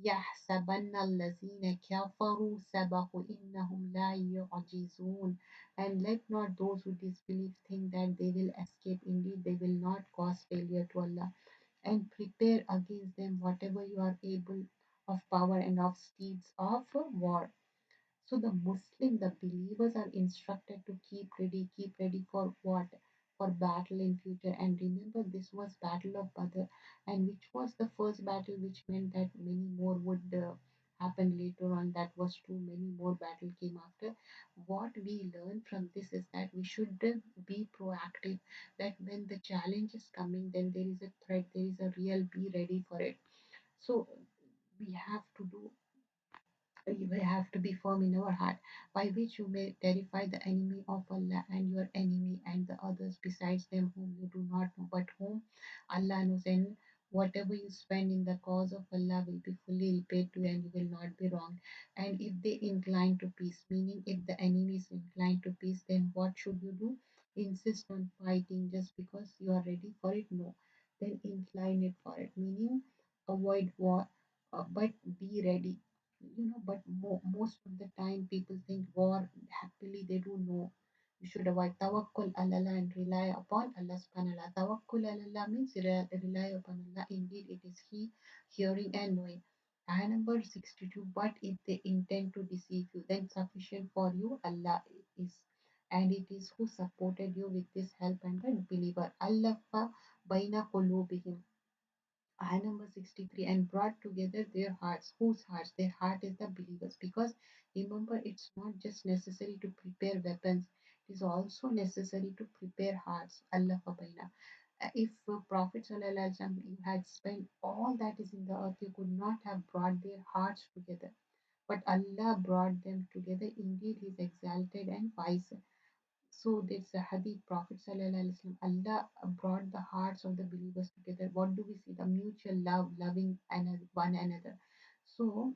يحسبن الذين كفروا سبقوا إنهم لا يعجزون. And let not those who disbelieve think that they will escape. Indeed, they will not cause failure to Allah. And prepare against them whatever you are able of power and of steeds of war. So the Muslim, the believers are instructed to keep ready for what? For battle in future. And remember, this was Battle of Badr, and which was the first battle, which meant that many more would happen later on. That was true. Many more battle came after. What we learn from this is that we should be proactive. That when the challenge is coming, then there is a threat. There is a real. Be ready for it. So we have to do you may have to be firm in your heart, by which you may terrify the enemy of Allah and your enemy and the others besides them whom you do not know, but whom Allah knows. And whatever you spend in the cause of Allah will be fully repaid to you and you will not be wronged. And if they incline to peace, meaning if the enemy is inclined to peace, then what should you do? Insist on fighting just because you are ready for it? No. Then incline it for it, meaning avoid war, but be ready, but most of the time people think war happily, they do know. You should avoid tawakkul Allah and rely upon Allah subhanahu wa ta'ala. Tawakkul Allah means rely upon Allah. Indeed, it is He hearing and knowing. Ayah number 62. But if they intend to deceive you, then sufficient for you Allah is. And it is who supported you with this help and the believer. Allah fa baina qulubihim. Ayah number 63, and brought together their hearts. Whose hearts? Their heart is the believers. Because remember, it's not just necessary to prepare weapons, it is also necessary to prepare hearts. Allah Fabaina. If Prophet Sallallahu Alaihi Wasallam, you had spent all that is in the earth, you could not have brought their hearts together. But Allah brought them together. Indeed, He is exalted and wise. So there's a hadith, Prophet Sallallahu Alaihi Wasallam, Allah brought the hearts of the believers together. What do we see? The mutual love, loving one another. So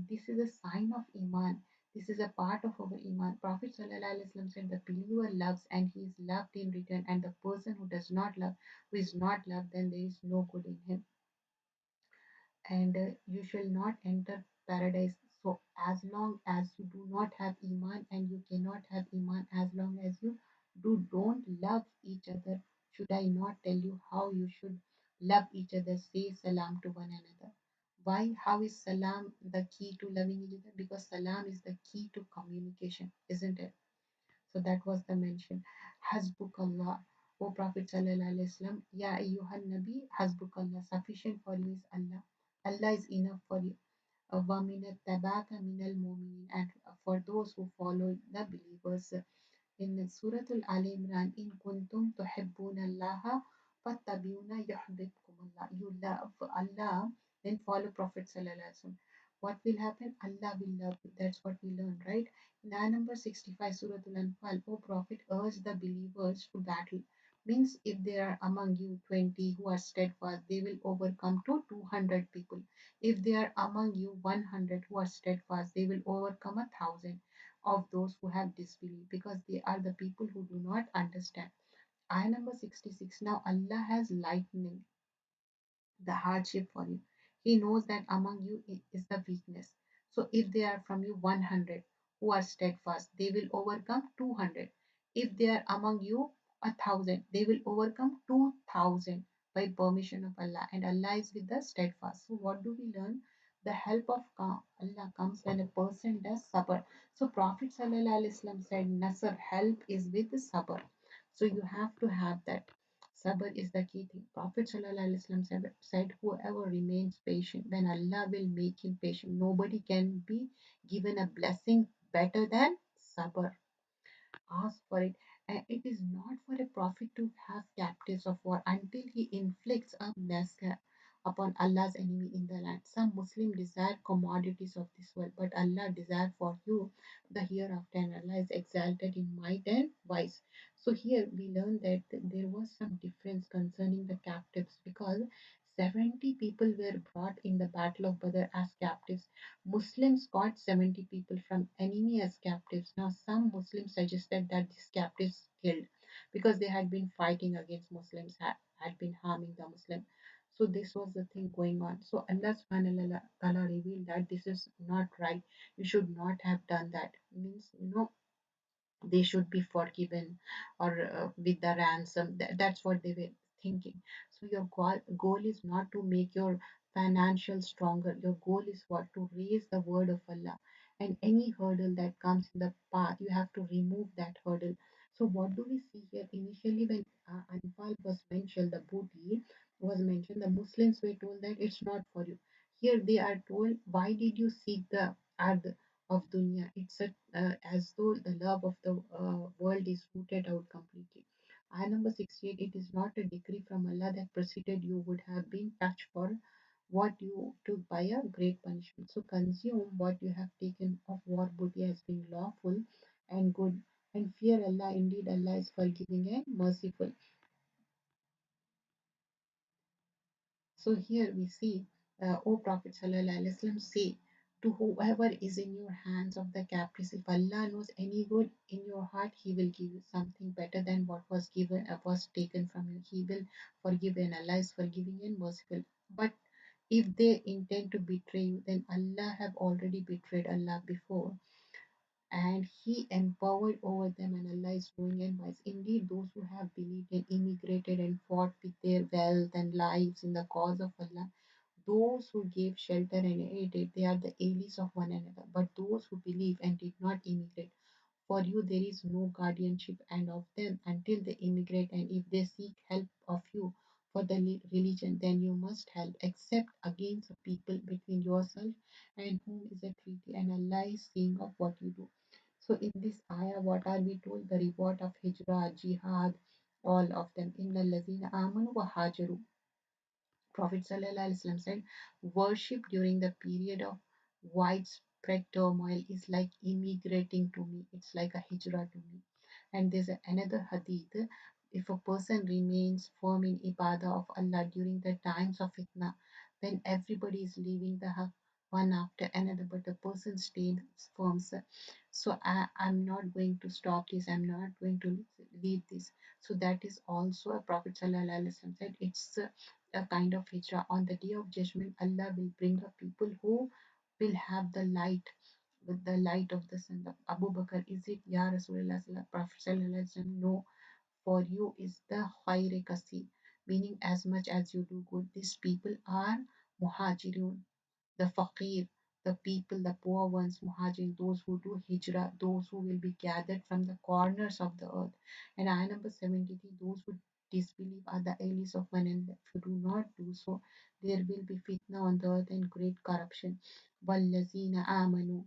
this is a sign of Iman. This is a part of our Iman. Prophet Sallallahu Alaihi Wasallam said, the believer loves and he is loved in return, and the person who does not love, who is not loved, then there is no good in him. And you shall not enter paradise. So, as long as you do not have Iman, and you cannot have Iman as long as you don't love each other, should I not tell you how you should love each other? Say salam to one another. Why? How is salam the key to loving each other? Because salam is the key to communication, isn't it? So that was the mention. Hasbukallah. O Prophet Sallallahu Alaihi Wasallam, Ya ayyuhan Nabi, Hasbukallah. Sufficient for you is Allah. Allah is enough for you. وَمِنَ التَّبَعَكَ مِنَ الْمُؤْمِنِينَ. And for those who follow the believers. In Surah Al Imran, in kuntum tuhibbuna Allah fattabi'una yuhibbukum Allah. You love Allah, then follow Prophet Sallallahu Alaihi Wasallam. What will happen? Allah will love you. That's what we learn, right? In ayah number 65, Surah Al Anfal, O Prophet, urge the believers to battle. Means if there are among you 20 who are steadfast, they will overcome to 200 people. If there are among you 100 who are steadfast, they will overcome 1,000 of those who have disbelieved, because they are the people who do not understand. Ayah number 66. Now Allah has lightning the hardship for you. He knows that among you is the weakness. So if they are from you 100 who are steadfast, they will overcome 200. If they are among you 1,000, they will overcome 2,000 by permission of Allah. And Allah is with the steadfast. So what do we learn? The help of Allah comes when a person does sabr. So Prophet Sallallahu Alaihi Wasallam said, Nasr, help is with the sabr. So you have to have that. Sabr is the key thing. Prophet ﷺ said, whoever remains patient, then Allah will make him patient. Nobody can be given a blessing better than sabr. Ask for it. And it is not for a prophet to have captives of war until he inflicts a massacre upon Allah's enemy in the land. Some Muslims desire commodities of this world, but Allah desires for you the hereafter, and Allah is exalted in might and wise. So here we learn that there was some difference concerning the captives, because 70 people were brought in the battle of Badr as captives. Muslims got 70 people from enemy as captives. Now, some Muslims suggested that these captives killed because they had been fighting against Muslims, had been harming the Muslim. So this was the thing going on. So Allah subhanahu wa ta'ala revealed that this is not right. You should not have done that. Means, they should be forgiven, or with the ransom. That's what they were thinking. So your goal is not to make your financial stronger. Your goal is what? To raise the word of Allah. And any hurdle that comes in the path, you have to remove that hurdle. So what do we see here? Initially, when Anfal was mentioned, the booty was mentioned, the Muslims were told that it's not for you. Here they are told, why did you seek the ard of dunya? It's as though the love of the world is rooted out completely. Ayah number 68, it is not a decree from Allah that preceded you would have been touched for what you took by a great punishment. So consume what you have taken of war booty as being lawful and good, and fear Allah. Indeed, Allah is forgiving and merciful. So here we see, O Prophet Sallallahu Alaihi Wasallam, say to whoever is in your hands of the captives, if Allah knows any good in your heart, He will give you something better than what was given, was taken from you. He will forgive, and Allah is forgiving and merciful. But if they intend to betray you, then Allah have already betrayed Allah before, and He empowered over them, and Allah is knowing and wise. Indeed, those who have believed and immigrated and fought with their wealth and lives in the cause of Allah, those who gave shelter and aided, they are the allies of one another. But those who believe and did not immigrate, for you there is no guardianship and of them until they immigrate, and if they seek help of you for the religion, then you must help, except against a people between yourself and whom is a treaty, and Allah is seeing of what you do. So in this ayah, what are we told? The reward of hijrah, jihad, all of them. Inna allazina amanu wa hajaru. Prophet ﷺ said, worship during the period of widespread turmoil is like immigrating to me. It's like a hijrah to me. And there's another hadith. If a person remains firm in ibadah of Allah during the times of fitna, when everybody is leaving the haq one after another, but the person stays firm. So I'm not going to stop this. I'm not going to leave this. So that is also a Prophet ﷺ said. It's a kind of hijrah. On the day of judgment, Allah will bring up people who will have the light with the light of the sun. Abu Bakr, is it Ya Rasulullah? Prophet ﷺ, no, for you is the khair kasi, meaning as much as you do good. These people are muhajirun, the faqir, the people, the poor ones, muhajir, those who do hijrah, those who will be gathered from the corners of the earth. And ayah number 73, those who disbelieve are the allies of one, and if you do not do so, there will be fitna on the earth and great corruption. وَالَّذِينَ آمَنُوا,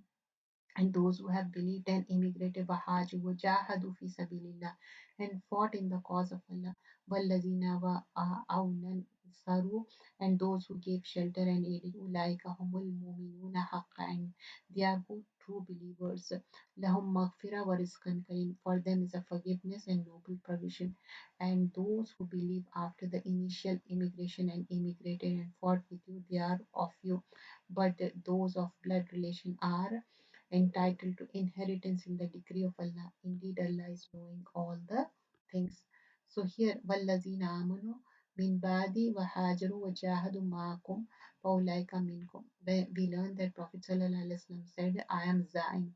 and those who have believed and immigrated وَحَاجُوا وَجَاهَدُوا فِي سَبِيلِ اللَّهِ, and fought in the cause of Allah. وَالَّذِينَ وَأَوْنَ صَرُوا, and those who gave shelter and aided. أُولَٰئِكَ هُمُ الْمُؤْمِنُونَ حَقًّا, and they are good true believers. لَهُمْ مَغْفِرَةٌ وَرِزْقٌ كَرِيمٌ, for them is a forgiveness and noble provision. And those who believe after the initial immigration and immigrated and fought with you, they are of you. But those of blood relation are entitled to inheritance in the decree of Allah. Indeed, Allah is knowing all the things. So here, وَالَّذِينَ آمَنُوا مِنْ بَعْدِ وَهَاجَرُوا وَجَاهَدُوا مَعَكُمْ فَأُولَٰئِكَ مِنْكُمْ. We learn that Prophet ﷺ said, I am Zaim.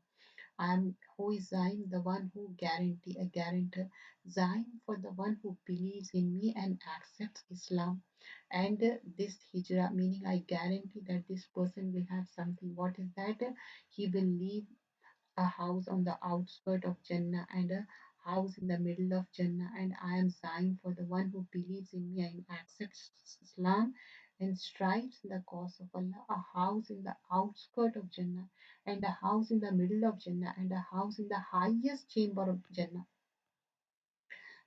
I am, who is Zaim? The one who guarantee, a guarantor. Zaim, for the one who believes in me and accepts Islam. And this hijrah, meaning I guarantee that this person will have something. What is that? He will leave a house on the outskirt of Jannah and a house in the middle of Jannah. And I am signed for the one who believes in me and accepts Islam and strives in the cause of Allah, a house in the outskirt of Jannah and a house in the middle of Jannah and a house in the highest chamber of Jannah.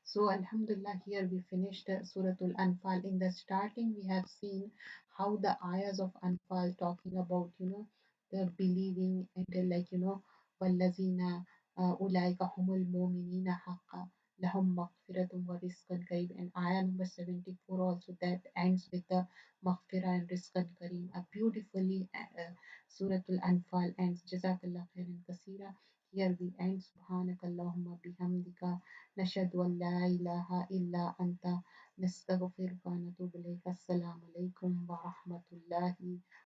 So, Alhamdulillah, here we finished Surah Al-Anfal. In the starting, we have seen how the ayahs of Anfal talking about, the believing and وَالَّذِينَ أُولَٰئِكَ هُمُ الْمُؤْمِنِينَ حَقًّا لَهُمْ مَغْفِرَةٌ وَرِزْقٌ كَرِيمٌ. And ayah number 74 also that ends with the maghfirah and rizqan kareem. A beautifully Surah Al-Anfal ends. Jazakallah khairan kaseera. Here we end. Subhanakallahumma bihamdika. نشهد أن لا إله إلا أنت نستغفرك ونتوب إليك. السلام عليكم ورحمة الله